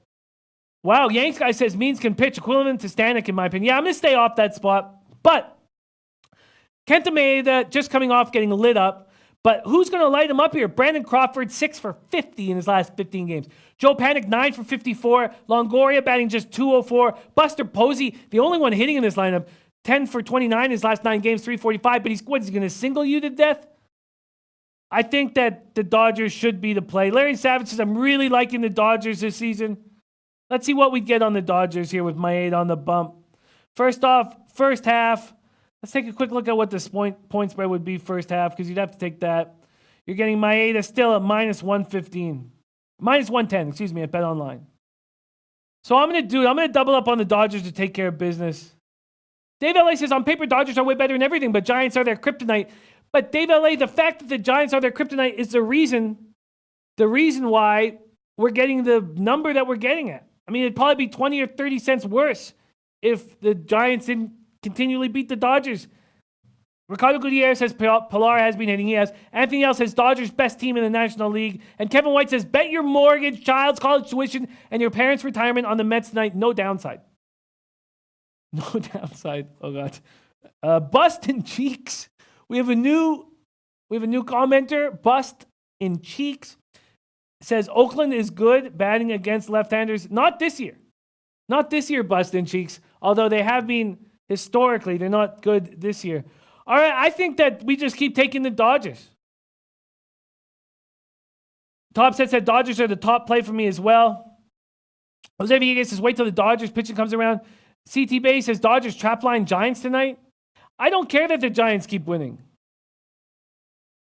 Wow, Yanks guy says Means can pitch, equivalent to Stanek in my opinion. Yeah, I'm going to stay off that spot. But Kenta Maeda just coming off getting lit up. But who's going to light him up here? Brandon Crawford, 6 for 50 in his last 15 games. Joe Panik, 9 for 54. Longoria batting just 204. Buster Posey, the only one hitting in this lineup, 10 for 29 in his last 9 games, 345. But he's going to single you to death? I think that the Dodgers should be the play. Larry Savage says, I'm really liking the Dodgers this season. Let's see what we get on the Dodgers here with Maeda on the bump. First off, first half. Let's take a quick look at what this point spread would be first half, because you'd have to take that. You're getting Maeda still at minus 115. Minus 110, at Bet Online. So I'm going to double up on the Dodgers to take care of business. Dave LA says, on paper, Dodgers are way better than everything, but Giants are their kryptonite. But Dave LA, the fact that the Giants are their kryptonite is the reason why we're getting the number that we're getting at. I mean, it'd probably be 20 or 30 cents worse if the Giants didn't continually beat the Dodgers. Ricardo Gutierrez says Pilar has been hitting. He has. Anthony L says Dodgers best team in the National League. And Kevin White says bet your mortgage, child's college tuition, and your parents' retirement on the Mets tonight. No downside. No downside. Oh God. Bust in cheeks. We have a new commenter. Bust in cheeks says Oakland is good batting against left-handers. Not this year. Not this year, Bust in cheeks. Although they have been historically, they're not good this year. All right, I think that we just keep taking the Dodgers. Top set said Dodgers are the top play for me as well. Jose Villegas says wait till the Dodgers pitching comes around. CT Bay says Dodgers trap line Giants tonight. I don't care that the Giants keep winning.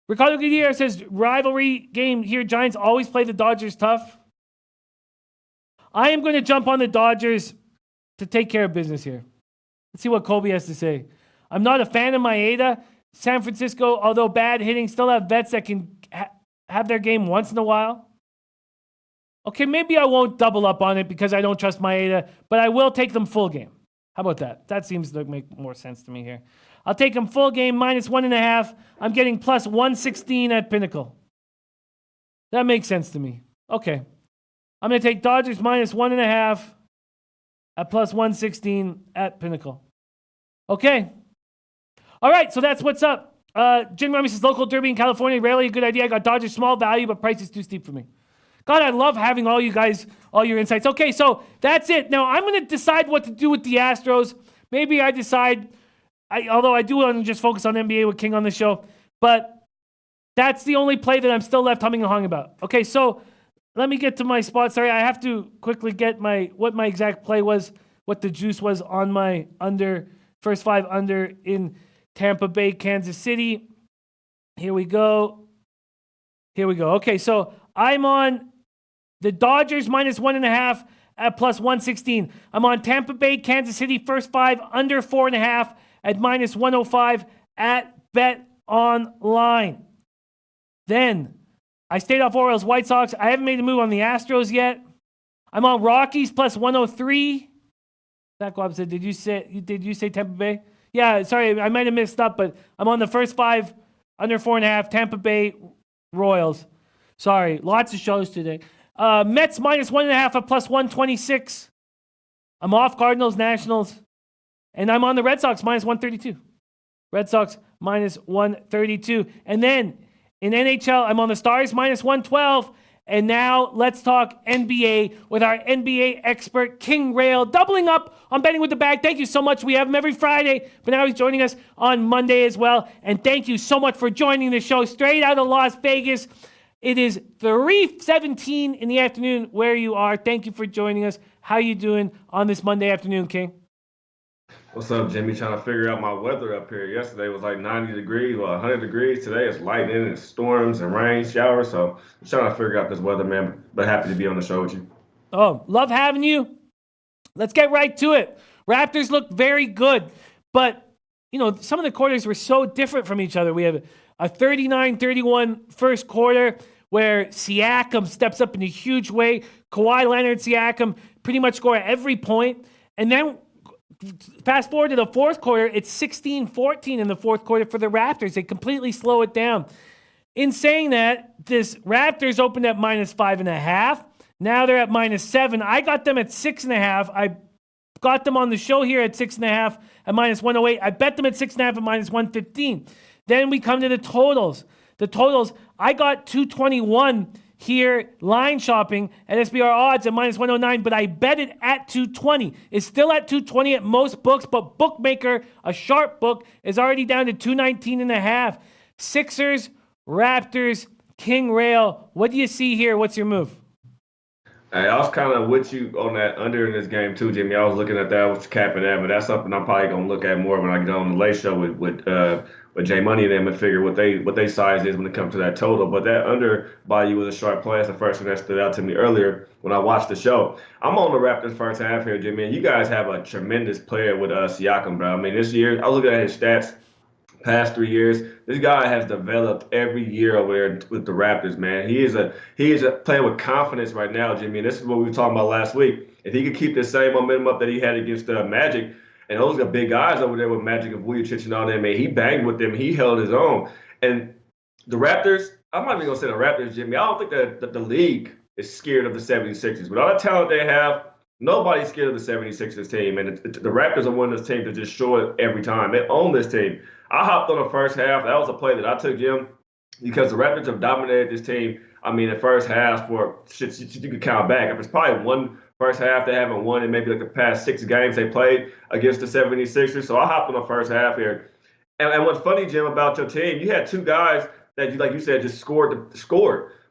Ricardo Gutierrez says rivalry game here. Giants always play the Dodgers tough. I am going to jump on the Dodgers to take care of business here. Let's see what Kobe has to say. I'm not a fan of Maeda. San Francisco, although bad hitting, still have vets that can have their game once in a while. Okay, maybe I won't double up on it because I don't trust Maeda, but I will take them full game. How about that? That seems to make more sense to me here. I'll take them full game, minus 1.5. I'm getting plus 116 at Pinnacle. That makes sense to me. Okay. I'm going to take Dodgers minus 1.5 at plus 116 at Pinnacle. Okay. All right, so that's what's up. Jim Rummy says, local derby in California, rarely a good idea. I got Dodgers small value, but price is too steep for me. God, I love having all you guys, all your insights. Okay, so that's it. Now, I'm going to decide what to do with the Astros. Maybe I decide, although I do want to just focus on NBA with King on the show, but that's the only play that I'm still left humming and hawing about. Okay, so let me get to my spot. Sorry, I have to quickly get what my exact play was, what the juice was on my first 5 under in Tampa Bay, Kansas City. Here we go. Okay, so I'm on the Dodgers minus 1.5 at plus 116. I'm on Tampa Bay, Kansas City, first 5 under 4.5 at minus 105 at Bet Online. Then I stayed off Orioles, White Sox. I haven't made a move on the Astros yet. I'm on Rockies plus 103. Zach Wobb said, did you say Tampa Bay? Yeah, sorry, I might have messed up, but I'm on the first 5 under 4.5, Tampa Bay Royals. Sorry, lots of shows today. Mets minus 1.5 at plus 126. I'm off Cardinals, Nationals. And I'm on the Red Sox minus 132. Red Sox minus 132. And then in NHL, I'm on the Stars minus 112 And now let's talk NBA with our NBA expert, King Rail, doubling up on Betting with the Bag. Thank you so much. We have him every Friday, but now he's joining us on Monday as well. And thank you so much for joining the show straight out of Las Vegas. It is 3:17 in the afternoon where you are. Thank you for joining us. How you doing on this Monday afternoon, King? What's up, Jimmy? Trying to figure out my weather up here. Yesterday was like 90 degrees, well, 100 degrees. Today it's lightning and storms and rain showers. So I'm trying to figure out this weather, man. But happy to be on the show with you. Oh, love having you. Let's get right to it. Raptors look very good, but some of the quarters were so different from each other. We have a 39-31 first quarter where Siakam steps up in a huge way. Kawhi Leonard, Siakam pretty much score at every point. And then fast forward to the fourth quarter, it's 16-14 in the fourth quarter for the Raptors. They completely slow it down. In saying that, this Raptors opened at -5.5. Now they're at -7. I got them at 6.5. I got them on the show here at 6.5 at -108. I bet them at 6.5 at -115. Then we come to the totals. The totals, I got 221 here, line shopping at SBR odds at -109, but I bet it at 220. It's still at 220 at most books, but Bookmaker, a sharp book, is already down to 219.5. Sixers, Raptors, King Rail. What do you see here? What's your move? Hey, I was kind of with you on that under in this game too, Jimmy. I was looking at that, was capping that, but that's something I'm probably gonna look at more when I get on the late show with Jay Money and them and figure what they size is when it comes to that total. But that under by you was a sharp play. That's the first thing that stood out to me earlier when I watched the show. I'm on the Raptors first half here, Jimmy. And you guys have a tremendous player with Siakam, bro. I mean, this year I was looking at his stats. Past 3 years, this guy has developed every year over there with the Raptors, man. He is a playing with confidence right now, Jimmy. And this is what we were talking about last week. If he could keep the same momentum up that he had against Magic, and those are big guys over there with Magic and Vucevic and all that, man, he banged with them. He held his own. And the Raptors, I'm not even gonna say the Raptors, Jimmy. I don't think that the league is scared of the 76ers. With all the talent they have, nobody's scared of the 76ers team. And the Raptors are one of those teams that just show it every time. They own this team. I hopped on the first half. That was a play that I took, Jim, because the Raptors have dominated this team. I mean, the first half for shit you could count back. If it's probably one first half they haven't won in maybe like the past 6 games they played against the 76ers. So I hopped on the first half here. And what's funny, Jim, about your team, you had two guys that, like you said, just scored.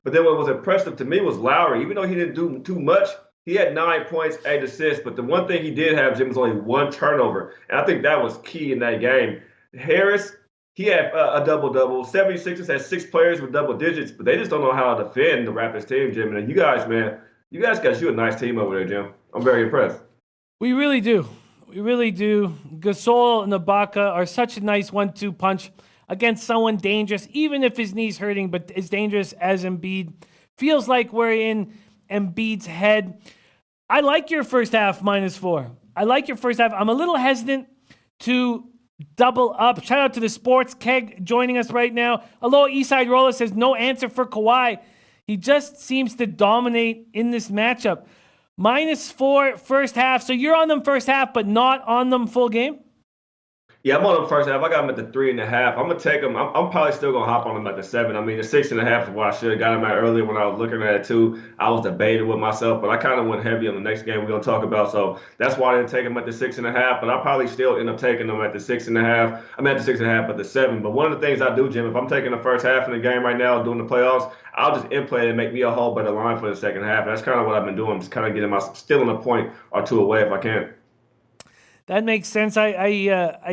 But then what was impressive to me was Lowry. Even though he didn't do too much, he had 9 points, 8 assists. But the one thing he did have, Jim, was only one turnover. And I think that was key in that game. Harris, he had a double-double. 76ers had 6 players with double digits, but they just don't know how to defend the Raptors team, Jim. And you guys, man, you guys got you a nice team over there, Jim. I'm very impressed. We really do. We really do. Gasol and Ibaka are such a nice 1-2 punch against someone dangerous, even if his knee's hurting, but as dangerous as Embiid. Feels like we're in Embiid's head. I like your first half -4. I like your first half. I'm a little hesitant to double up. Shout out to the Sports Keg joining us right now. Hello, Eastside Roller says no answer for Kawhi. He just seems to dominate in this matchup. -4 first half. So you're on them first half, but not on them full game? Yeah, I'm on them first half. I got them at the 3.5. I'm gonna take them. I'm probably still gonna hop on them at the 7. I mean, the 6.5 is what I should have got them at earlier when I was looking at it too. I was debating with myself, but I kind of went heavy on the next game we're gonna talk about. So that's why I didn't take them at the 6.5. But I'll probably still end up taking them at the 6.5. I'm at the 6.5, but the 7. But one of the things I do, Jim, if I'm taking the first half in the game right now, doing the playoffs, I'll just in-play and make me a whole better line for the second half. And that's kind of what I've been doing, just kind of getting stealing a point or two away if I can. That makes sense. I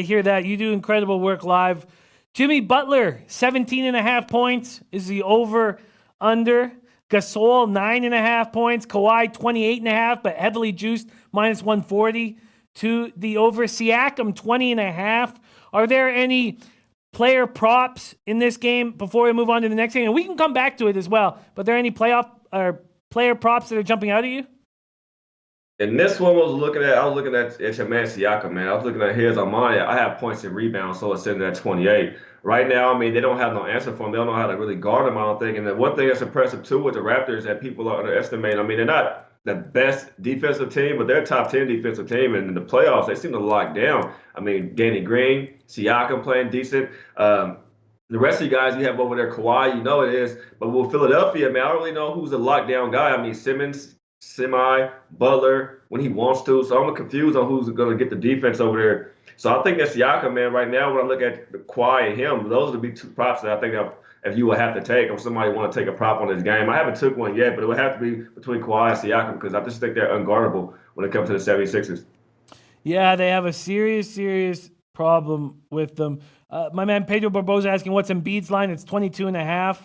hear that. You do incredible work live. Jimmy Butler, 17.5 points is the over-under. Gasol, 9.5 points. Kawhi, 28.5, but heavily juiced, -140 to the over. Siakam, 20.5. Are there any player props in this game before we move on to the next game? And we can come back to it as well. But are there any playoff or player props that are jumping out at you? And this one I was looking at your man Siakam, man. I was looking at his Armani. I have points and rebounds, so it's sitting at 28. Right now, I mean, they don't have no answer for him. They don't know how to really guard him, I don't think. And the one thing that's impressive, too, with the Raptors that people are underestimating, I mean, they're not the best defensive team, but they're a top 10 defensive team. And in the playoffs, they seem to lock down. I mean, Danny Green, Siakam playing decent. The rest of you guys you have over there, Kawhi, you know it is. But with Philadelphia, man, I don't really know who's a lockdown guy. I mean, Simmons, Semi, Butler, when he wants to. So I'm confused on who's going to get the defense over there. So I think that's Siakam, man. Right now, when I look at Kawhi and him, those would be two props that I think if you would have to take, or somebody want to take a prop on this game. I haven't took one yet, but it would have to be between Kawhi and Siakam because I just think they're unguardable when it comes to the 76ers. Yeah, they have a serious problem with them. My man Pedro Barboza asking what's Embiid's line. It's 22.5.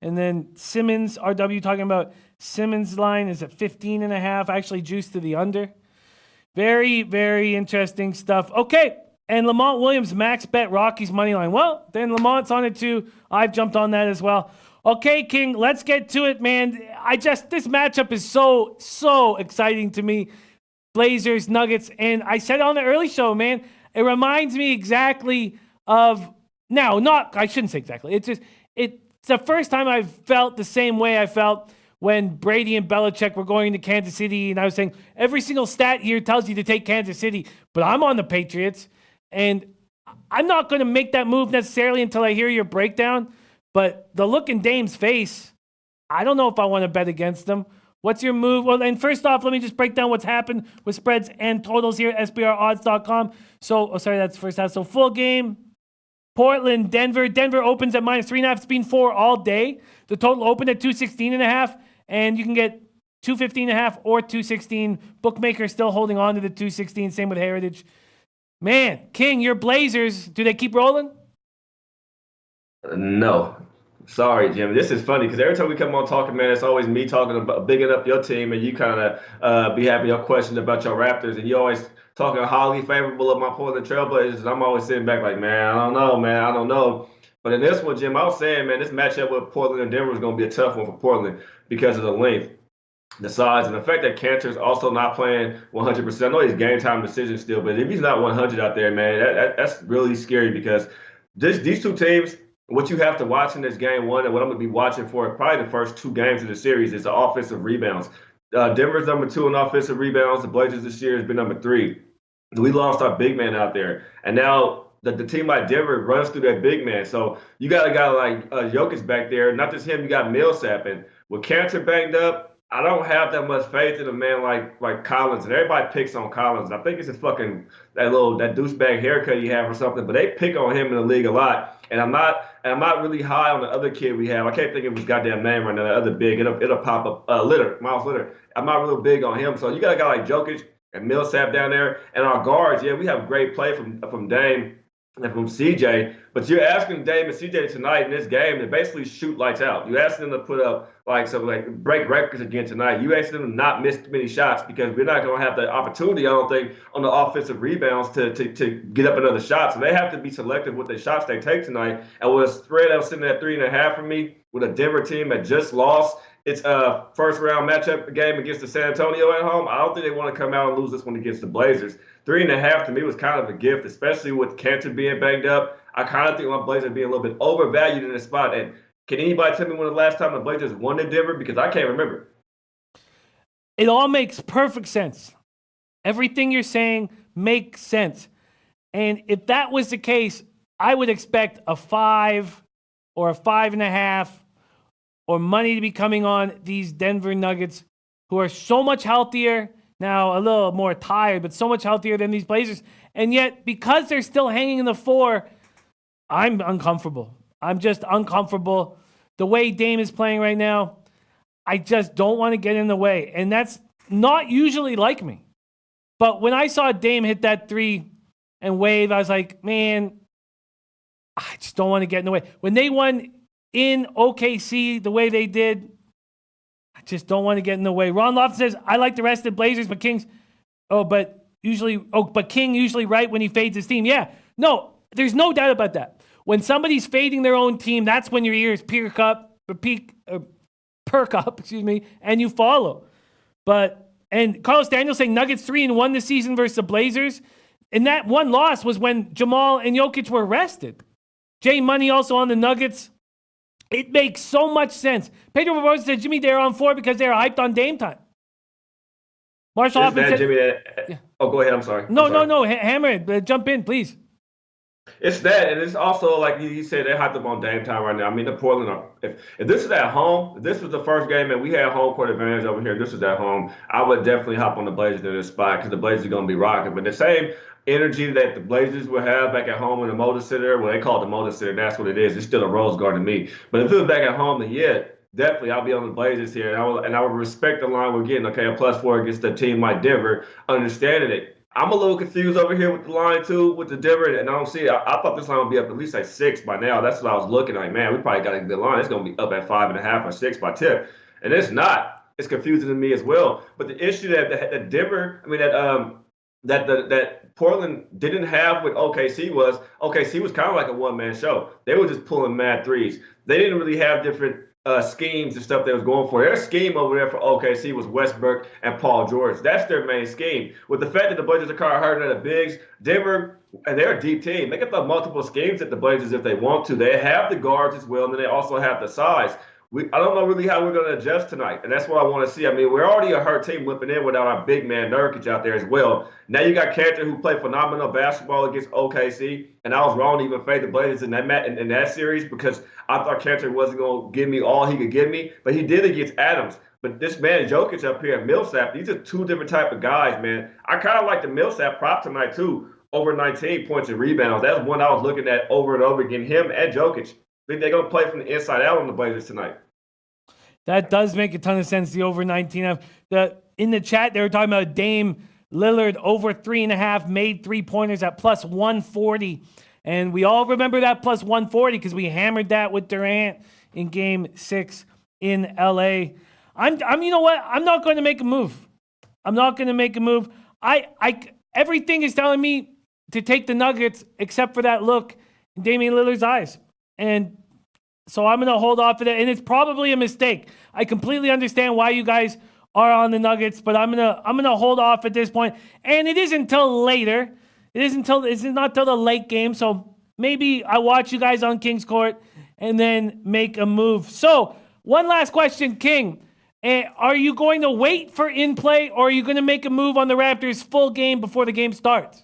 And then Simmons, RW talking about Simmons' line is at 15.5. Actually juiced to the under. Very interesting stuff. Okay, and Lamont Williams max bet Rockies money line. Well, then Lamont's on it too. I've jumped on that as well. Okay, King, let's get to it, man. This matchup is so exciting to me. Blazers, Nuggets, and I said on the early show, man, it reminds me exactly of I shouldn't say exactly. It's the first time I've felt the same way I felt when Brady and Belichick were going to Kansas City, and I was saying every single stat here tells you to take Kansas City, but I'm on the Patriots, and I'm not going to make that move necessarily until I hear your breakdown, but the look in Dame's face, I don't know if I want to bet against them. What's your move? Well, and first off, let me just break down what's happened with spreads and totals here at SBRodds.com. That's first half. So full game, Portland, Denver. Denver opens at -3.5. It's been 4 all day. The total opened at 216.5, and you can get 215.5 or 216. Bookmaker still holding on to the 216. Same with Heritage. Man, King, your Blazers, do they keep rolling? No. Sorry, Jim. This is funny because every time we come on talking, man, it's always me talking about bigging up your team, and you kind of be having your questions about your Raptors, and you always talking highly favorable of my Portland Trailblazers. And I'm always sitting back like, man, I don't know. But in this one, Jim, I was saying, man, this matchup with Portland and Denver is going to be a tough one for Portland because of the length, the size, and the fact that Cantor's also not playing 100%. I know he's game time decision still, but if he's not 100 out there, man, that's really scary because these two teams. What you have to watch in this game one, and what I'm going to be watching for probably the first 2 games of the series, is the offensive rebounds. Denver's number 2 in offensive rebounds. The Blazers this year has been number 3. We lost our big man out there, and now the team like Denver runs through that big man. So you got a guy like Jokic back there. Not just him, you got Millsap, and with Cantor banged up, I don't have that much faith in a man like Collins, and everybody picks on Collins. I think it's his fucking that douchebag haircut he have or something, but they pick on him in the league a lot. And I'm not really high on the other kid we have. I can't think of his goddamn name right now. The other big, it'll pop up. Miles Litter. I'm not real big on him. So you got a guy like Jokic and Millsap down there, and our guards. Yeah, we have great play from Dame and from CJ. But you're asking Dame and CJ tonight in this game to basically shoot lights out. You ask them to put up break records again tonight. You ask them to not miss too many shots because we're not going to have the opportunity, I don't think, on the offensive rebounds to get up another shot. So they have to be selective with the shots they take tonight. And with a spread that was sitting at 3.5 for me, with a Denver team that just lost its first round matchup game against the San Antonio at home, I don't think they want to come out and lose this one against the Blazers. 3.5 to me was kind of a gift, especially with Cantor being banged up. I kind of think my Blazers being a little bit overvalued in this spot. And can anybody tell me when the last time the Blazers won in Denver? Because I can't remember. It all makes perfect sense. Everything you're saying makes sense. And if that was the case, I would expect a 5 or a 5.5 or money to be coming on these Denver Nuggets, who are so much healthier, now a little more tired, but so much healthier than these Blazers. And yet, because they're still hanging in the 4, I'm uncomfortable. I'm just uncomfortable. The way Dame is playing right now, I just don't want to get in the way. And that's not usually like me. But when I saw Dame hit that 3 and wave, I was like, man, I just don't want to get in the way. When they won in OKC the way they did, I just don't want to get in the way. Ron Lofton says, I like the rest of the Blazers, but King usually right when he fades his team. Yeah, no, there's no doubt about that. When somebody's fading their own team, that's when your ears perk up, and you follow. And Carlos Daniels saying Nuggets 3-1 this season versus the Blazers. And that one loss was when Jamal and Jokic were rested. Jay Money also on the Nuggets. It makes so much sense. Pedro Barbosa said, Jimmy, they're on 4 because they're hyped on Dame time. Marshall Hoffman said, Jimmy, Oh, go ahead. I'm sorry. No. Hammer it. Jump in, please. It's that, and it's also like you said, they're hyped up on Dame time right now. I mean, the Portland are. If this is at home, if this was the first game and we had home court advantage over here, this was at home, I would definitely hop on the Blazers in this spot because the Blazers are going to be rocking. But the same energy that the Blazers would have back at home in the Motor Center, well, they call it the Motor Center, that's what it is. It's still a Rose Garden to me. But if it was back at home, then yeah, definitely I'll be on the Blazers here, and I would respect the line we're getting. Okay, a +4 against a team like Denver, understanding it. I'm a little confused over here with the line too, with the Denver, and I don't see it. I thought this line would be up at least like 6 by now. That's what I was looking at. Man, we probably got a good line. It's gonna be up at 5.5 or 6 by tip, and it's not. It's confusing to me as well. But the issue that Denver, I mean that Portland didn't have with OKC was kind of like a one-man show. They were just pulling mad threes. They didn't really have different schemes and stuff they was going for. Their scheme over there for OKC was Westbrook and Paul George. That's their main scheme. With the fact that the Blazers are kind of hurting at the bigs, Denver, and they're a deep team. They can throw multiple schemes at the Blazers if they want to. They have the guards as well, and then they also have the size. I don't know really how we're going to adjust tonight, and that's what I want to see. I mean, we're already a hurt team limping in without our big man Nurkic out there as well. Now you got Cantor who played phenomenal basketball against OKC, and I was wrong to even fade the Blazers in that series because I thought Cantor wasn't going to give me all he could give me, but he did against Adams. But this man Jokic up here at Millsap, these are two different type of guys, man. I kind of like the Millsap prop tonight too, over 19 points and rebounds. That's one I was looking at over and over again, him and Jokic. I think they're going to play from the inside out on the Blazers tonight. That does make a ton of sense, the over 19. In the chat, they were talking about Dame Lillard over 3.5, made three-pointers at +140. And we all remember that +140 because we hammered that with Durant in Game 6 in LA. I'm you know what? I'm not going to make a move. I'm not going to make a move. Everything is telling me to take the Nuggets except for that look in Damian Lillard's eyes. And so I'm going to hold off of that. And it's probably a mistake. I completely understand why you guys are on the Nuggets, but I'm gonna hold off at this point. And it isn't until later. It's not till the late game. So maybe I watch you guys on King's Court and then make a move. So one last question, King. Are you going to wait for in-play, or are you going to make a move on the Raptors full game before the game starts?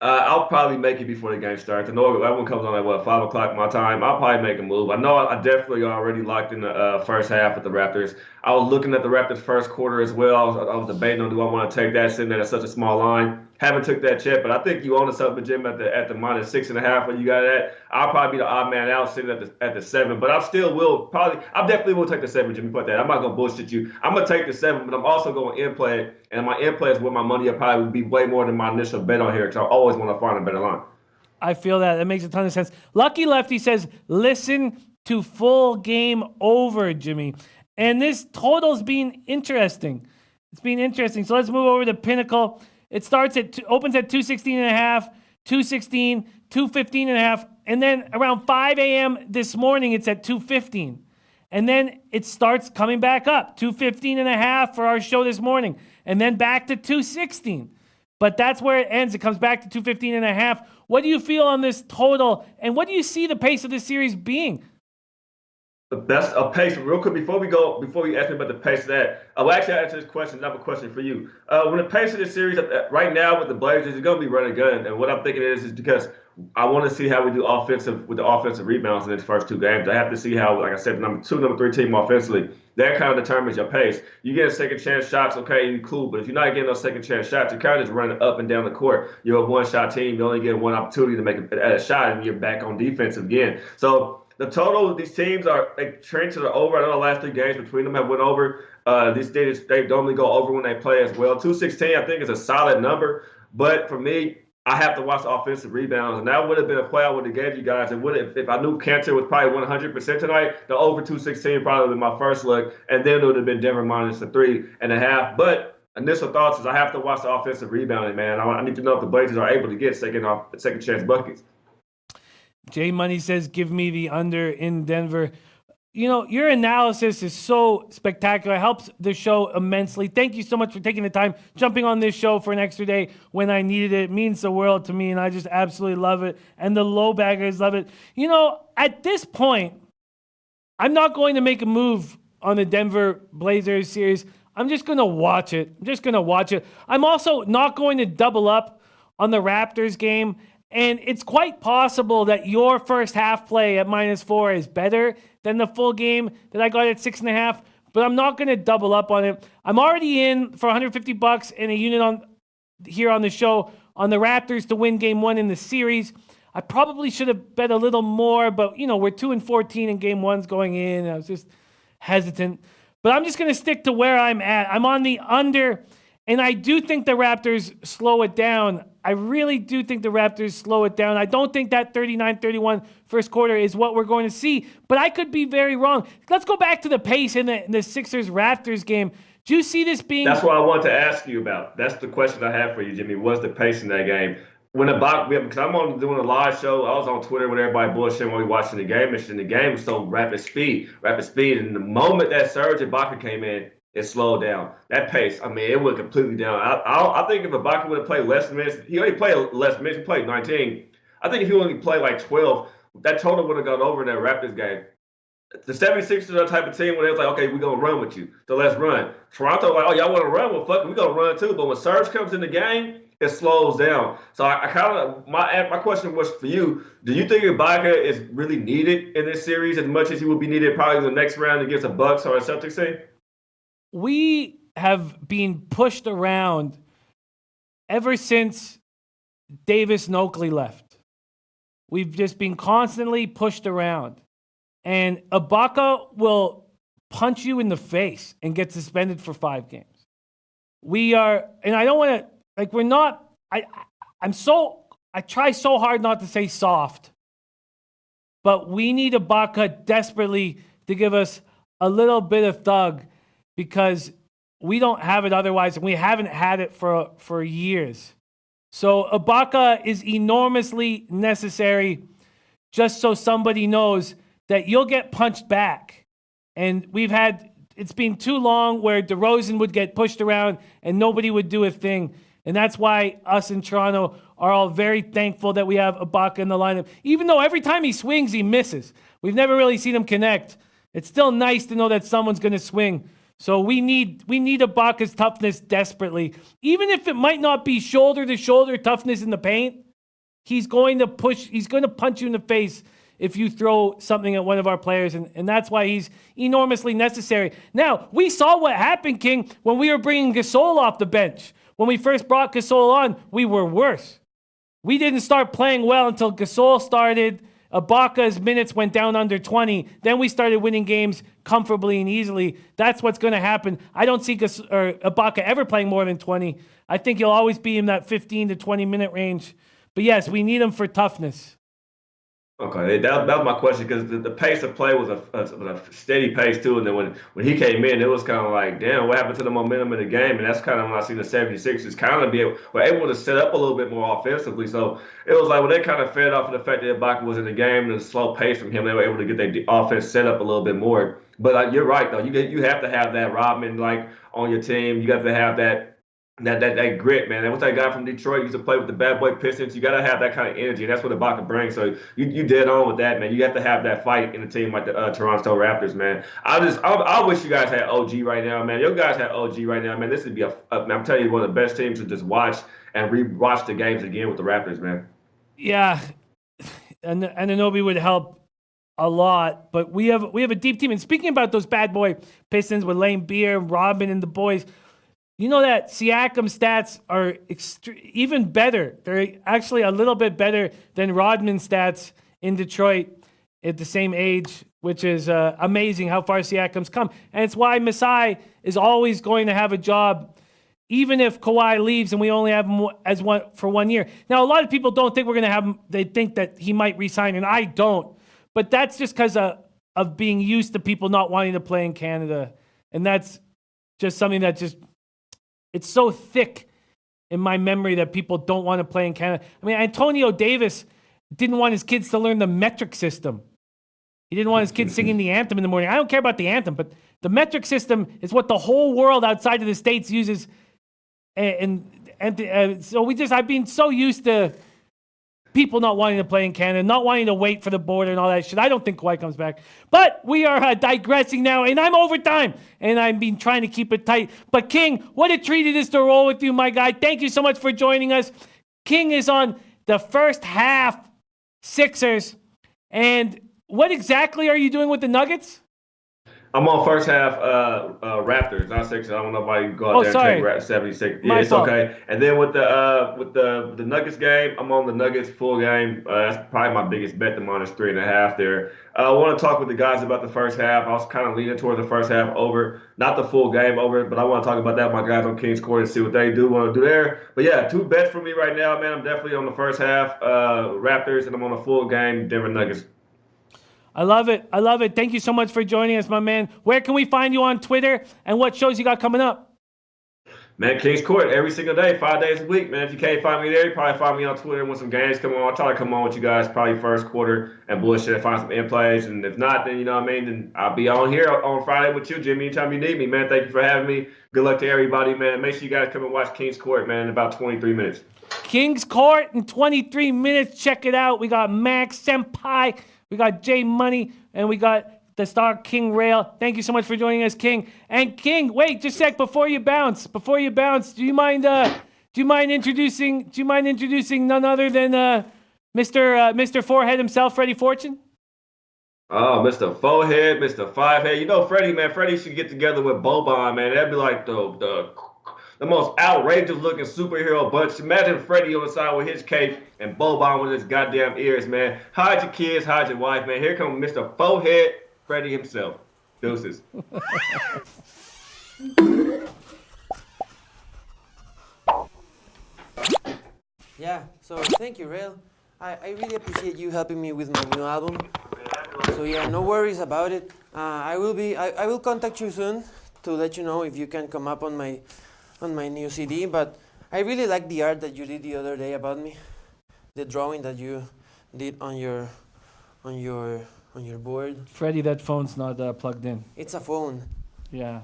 I'll probably make it before the game starts. I know that one comes on at 5 o'clock my time. I'll probably make a move. I know I definitely already locked in the first half with the Raptors. I was looking at the Raptors first quarter as well. I was debating on do I want to take that, sitting at such a small line. Haven't took that yet, but I think you own us up, Jim, at the -6.5 when you got that. I'll probably be the odd man out sitting at the 7, but I definitely will take the 7, Jimmy. Put that. I'm not gonna bullshit you. I'm gonna take the 7, but I'm also going to in-play it, and my in-play is where my money will probably be way more than my initial bet on here, because I always want to find a better line. I feel that. That makes a ton of sense. Lucky Lefty says, listen to full game over, Jimmy. And this total's been interesting. It's been interesting. So let's move over to Pinnacle. It opens at 216.5, 216, 215.5, and then around 5 a.m. this morning, it's at 215. And then it starts coming back up, 215.5 for our show this morning, and then back to 216. But that's where it ends. It comes back to 215.5. What do you feel on this total, and what do you see the pace of this series being? The best pace, real quick, before you ask me about the pace of that, I'll actually answer this question. I have a question for you. When the pace of this series, right now with the Blazers, it's going to be running gun. And what I'm thinking is because I want to see how we do with the offensive rebounds in these first 2 games. I have to see how, like I said, the number 2, number 3 team offensively, that kind of determines your pace. You get a second chance shots, okay, you're cool. But if you're not getting those second chance shots, you're kind of just running up and down the court. You're a one-shot team. You only get one opportunity to make a shot, and you're back on defense again. So the total of these teams trend to the over. I know the last 3 games between them have went over. They normally go over when they play as well. 216, I think, is a solid number. But for me, I have to watch the offensive rebounds. And that would have been a play I would have gave you guys. It would have, if I knew Cantor was probably 100% tonight, the over 216 probably would have been my first look. And then it would have been Denver minus the 3.5. But initial thoughts is I have to watch the offensive rebounding, man. I need to know if the Blazers are able to get second chance buckets. Jay Money says, give me the under in Denver. You know, your analysis is so spectacular. It helps the show immensely. Thank you so much for taking the time, jumping on this show for an extra day when I needed it. It means the world to me, and I just absolutely love it. And the low baggers love it. You know, at this point, I'm not going to make a move on the Denver Blazers series. I'm just going to watch it. I'm also not going to double up on the Raptors game. And it's quite possible that your first half play at -4 is better than the full game that I got at 6.5. But I'm not going to double up on it. I'm already in for $150 and a unit here on the show on the Raptors to win Game 1 in the series. I probably should have bet a little more, but we're 2-14 and Game 1's going in. I was just hesitant. But I'm just going to stick to where I'm at. I'm on the under, and I do think the Raptors slow it down. I really do think the Raptors slow it down. I don't think that 39-31 first quarter is what we're going to see, but I could be very wrong. Let's go back to the pace in the Sixers-Raptors game. Do you see this being... That's what I want to ask you about. That's the question I have for you, Jimmy. What's the pace in that game? Because I'm doing a live show. I was on Twitter with everybody bullshitting when we were watching the game. And the game was so rapid speed. And the moment that Serge Ibaka came in, it slowed down. That pace, it went completely down. I think if Ibaka would have played less minutes, he only played less minutes. He played 19. I think if he only played like 12, that total would have gone over in that Raptors game. The 76ers are the type of team where they was like, okay, we're going to run with you. So let's run. Toronto, like, oh, y'all want to run? Well, fuck it, we're going to run too. But when Serge comes in the game, it slows down. So I kind of, my question was for you, do you think Ibaka is really needed in this series as much as he would be needed probably in the next round against a Bucks or a Celtics team? We have been pushed around ever since Davis and Oakley left. We've just been constantly pushed around. And Ibaka will punch you in the face and get suspended for 5 games. We are, and I don't want to, like, we're not, I try so hard not to say soft, but we need Ibaka desperately to give us a little bit of thug because we don't have it otherwise, and we haven't had it for years. So Ibaka is enormously necessary just so somebody knows that you'll get punched back. And it's been too long where DeRozan would get pushed around and nobody would do a thing. And that's why us in Toronto are all very thankful that we have Ibaka in the lineup. Even though every time he swings, he misses. We've never really seen him connect. It's still nice to know that someone's going to swing. So we need Ibaka's toughness desperately. Even if it might not be shoulder-to-shoulder toughness in the paint, he's going to punch you in the face if you throw something at one of our players, and that's why he's enormously necessary. Now, we saw what happened, King, when we were bringing Gasol off the bench. When we first brought Gasol on, we were worse. We didn't start playing well until Gasol started. Ibaka's minutes went down under 20. Then we started winning games comfortably and easily. That's what's going to happen. I don't see Ibaka ever playing more than 20. I think he'll always be in that 15 to 20-minute range. But yes, we need him for toughness. Okay, that was my question because the pace of play was a steady pace too. And then when he came in, it was kind of like, damn, what happened to the momentum in the game? And that's kind of when I see the 76ers kind of were able to set up a little bit more offensively. So it was like when they kind of fed off of the fact that Ibaka was in the game and the slow pace from him, they were able to get their offense set up a little bit more. But you're right though, you have to have that Rodman like on your team. You have to have that grit, man. And what's that guy from Detroit used to play with the bad boy Pistons? You got to have that kind of energy, and that's what Ibaka brings. So you dead on with that, man. You have to have that fight in a team like the Toronto Raptors, man. I wish you guys had OG right now, man. Your guys had OG right now, man. This would be I'm telling you, one of the best teams to just watch and re-watch the games again with the Raptors, man. Yeah, and Anunoby would help a lot, but we have a deep team. And speaking about those bad boy Pistons with Lane Beer, Robin, and the boys. You know that Siakam's stats are even better. They're actually a little bit better than Rodman's stats in Detroit at the same age, which is amazing how far Siakam's come. And it's why Masai is always going to have a job, even if Kawhi leaves and we only have him for 1 year. Now, a lot of people don't think we're going to have him. They think that he might resign, and I don't. But that's just because of being used to people not wanting to play in Canada. And that's just something that it's so thick in my memory that people don't want to play in Canada. I mean, Antonio Davis didn't want his kids to learn the metric system. He didn't want his kids singing the anthem in the morning. I don't care about the anthem, but the metric system is what the whole world outside of the States uses. And so I've been so used to people not wanting to play in Canada, not wanting to wait for the border and all that shit. I don't think Kawhi comes back. But we are digressing now, and I'm over time, and I've been trying to keep it tight. But King, what a treat it is to roll with you, my guy. Thank you so much for joining us. King is on the first half Sixers. And what exactly are you doing with the Nuggets? I'm on first half Raptors, not Sixers. I don't know why you go out there sorry. and take 76. Yeah, My it's fault. okay. And then with the Nuggets game, I'm on the Nuggets full game. That's probably my biggest bet, the -3.5 there. I want to talk with the guys about the first half. I was kind of leaning towards the first half over, not the full game over, but I want to talk about that with my guys on Kings Court and see what they want to do there. But yeah, 2 bets for me right now, man. I'm definitely on the first half Raptors, and I'm on the full game Denver Nuggets. I love it. I love it. Thank you so much for joining us, my man. Where can we find you on Twitter, and what shows you got coming up? Man, Kings Court every single day, 5 days a week, man. If you can't find me there, you probably find me on Twitter when some games come on. I'll try to come on with you guys probably first quarter and bullshit, find some in plays. And if not, then, you know what I mean, then I'll be on here on Friday with you, Jimmy, anytime you need me, man. Thank you for having me. Good luck to everybody, man. Make sure you guys come and watch Kings Court, man, in about 23 minutes. Kings Court in 23 minutes. Check it out. We got Max Senpai. We got J Money. And we got the star King Rail. Thank you so much for joining us, King. And King, wait just a sec before you bounce. Do you mind introducing none other than Mr. Forehead himself, Freddie Fortune? Oh, Mr. Forehead, Mr. Fivehead. You know Freddie, man. Freddie should get together with Boban, man. That'd be like the most outrageous looking superhero bunch. Imagine Freddie on the side with his cape and Boban with his goddamn ears, man. Hide your kids, hide your wife, man. Here comes Mr. Forehead, Freddie himself. Deuces. Yeah, so thank you, Rail. I really appreciate you helping me with my new album. So yeah, no worries about it. I will contact you soon to let you know if you can come up on my new CD. But I really like the art that you did the other day about me, the drawing that you did on your board. Freddie, that phone's not plugged in. It's a phone. Yeah.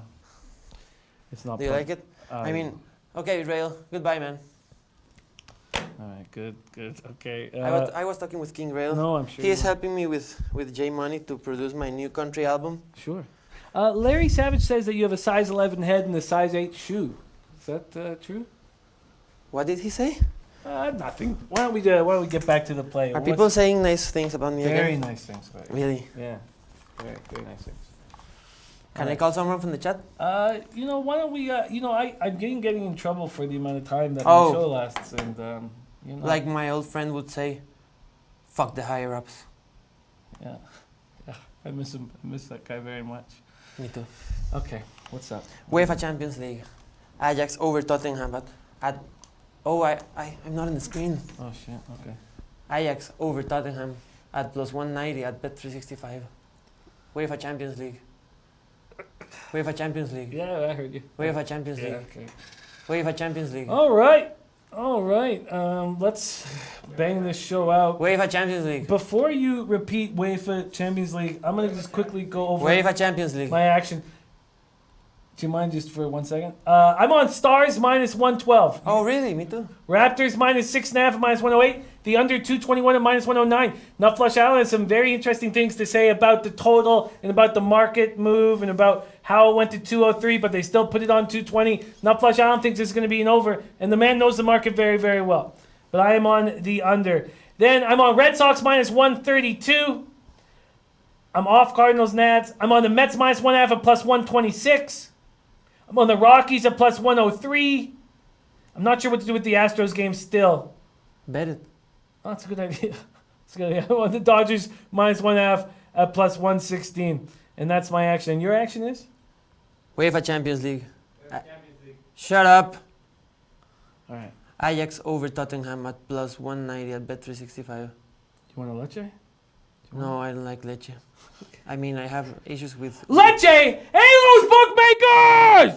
It's not Do you like it? I mean, okay, Rail. Goodbye, man. All right, good, okay. I was talking with King Rail. No, I'm sure He is you were. helping me with J Money to produce my new country album. Sure. Larry Savage says that you have a size 11 head and a size 8 shoe. Is that true? What did he say? Nothing. Why don't we get back to the play? Are people saying nice things about me very again? nice things about you? Really? Yeah. Very nice things. Can I call someone from the chat? Why don't we? I'm getting in trouble for the amount of time that Oh. the show lasts, and Like my old friend would say, fuck the higher ups. Yeah. I miss him. I miss that guy very much. Me too. Okay, what's up? UEFA Champions League. Ajax over Tottenham, but I'm not on the screen. Oh shit. Okay. Ajax over Tottenham at +190 at Bet365. UEFA Champions League. UEFA Champions League. Yeah, I heard you. UEFA Champions League. Okay. UEFA Champions League. All right. Let's bang this show out. UEFA Champions League. Before you repeat UEFA Champions League, I'm gonna just quickly go over UEFA Champions League. my action. Do you mind just for 1 second? I'm on Stars -112. Oh, really? Me too. Raptors -6.5 at -108. The under 221 at -109. Nut Flush Allen has some very interesting things to say about the total and about the market move and about how it went to 203, but they still put it on 220. Nut Flush Allen thinks it's going to be an over, and the man knows the market very, very well. But I am on the under. Then I'm on Red Sox -132. I'm off Cardinals Nats. I'm on the Mets -1.5 at +126. I'm on the Rockies at +103. I'm not sure what to do with the Astros game still. Bet it. Oh, that's a good idea. That's a good idea. I'm on the Dodgers -1.5 at +116. And that's my action. And your action is? UEFA Champions League. Shut up. All right. Ajax over Tottenham at +190 at Bet365. You want a Leche? No, I don't like Leche. I mean, I have issues with... Leche! Hey, those bookmakers!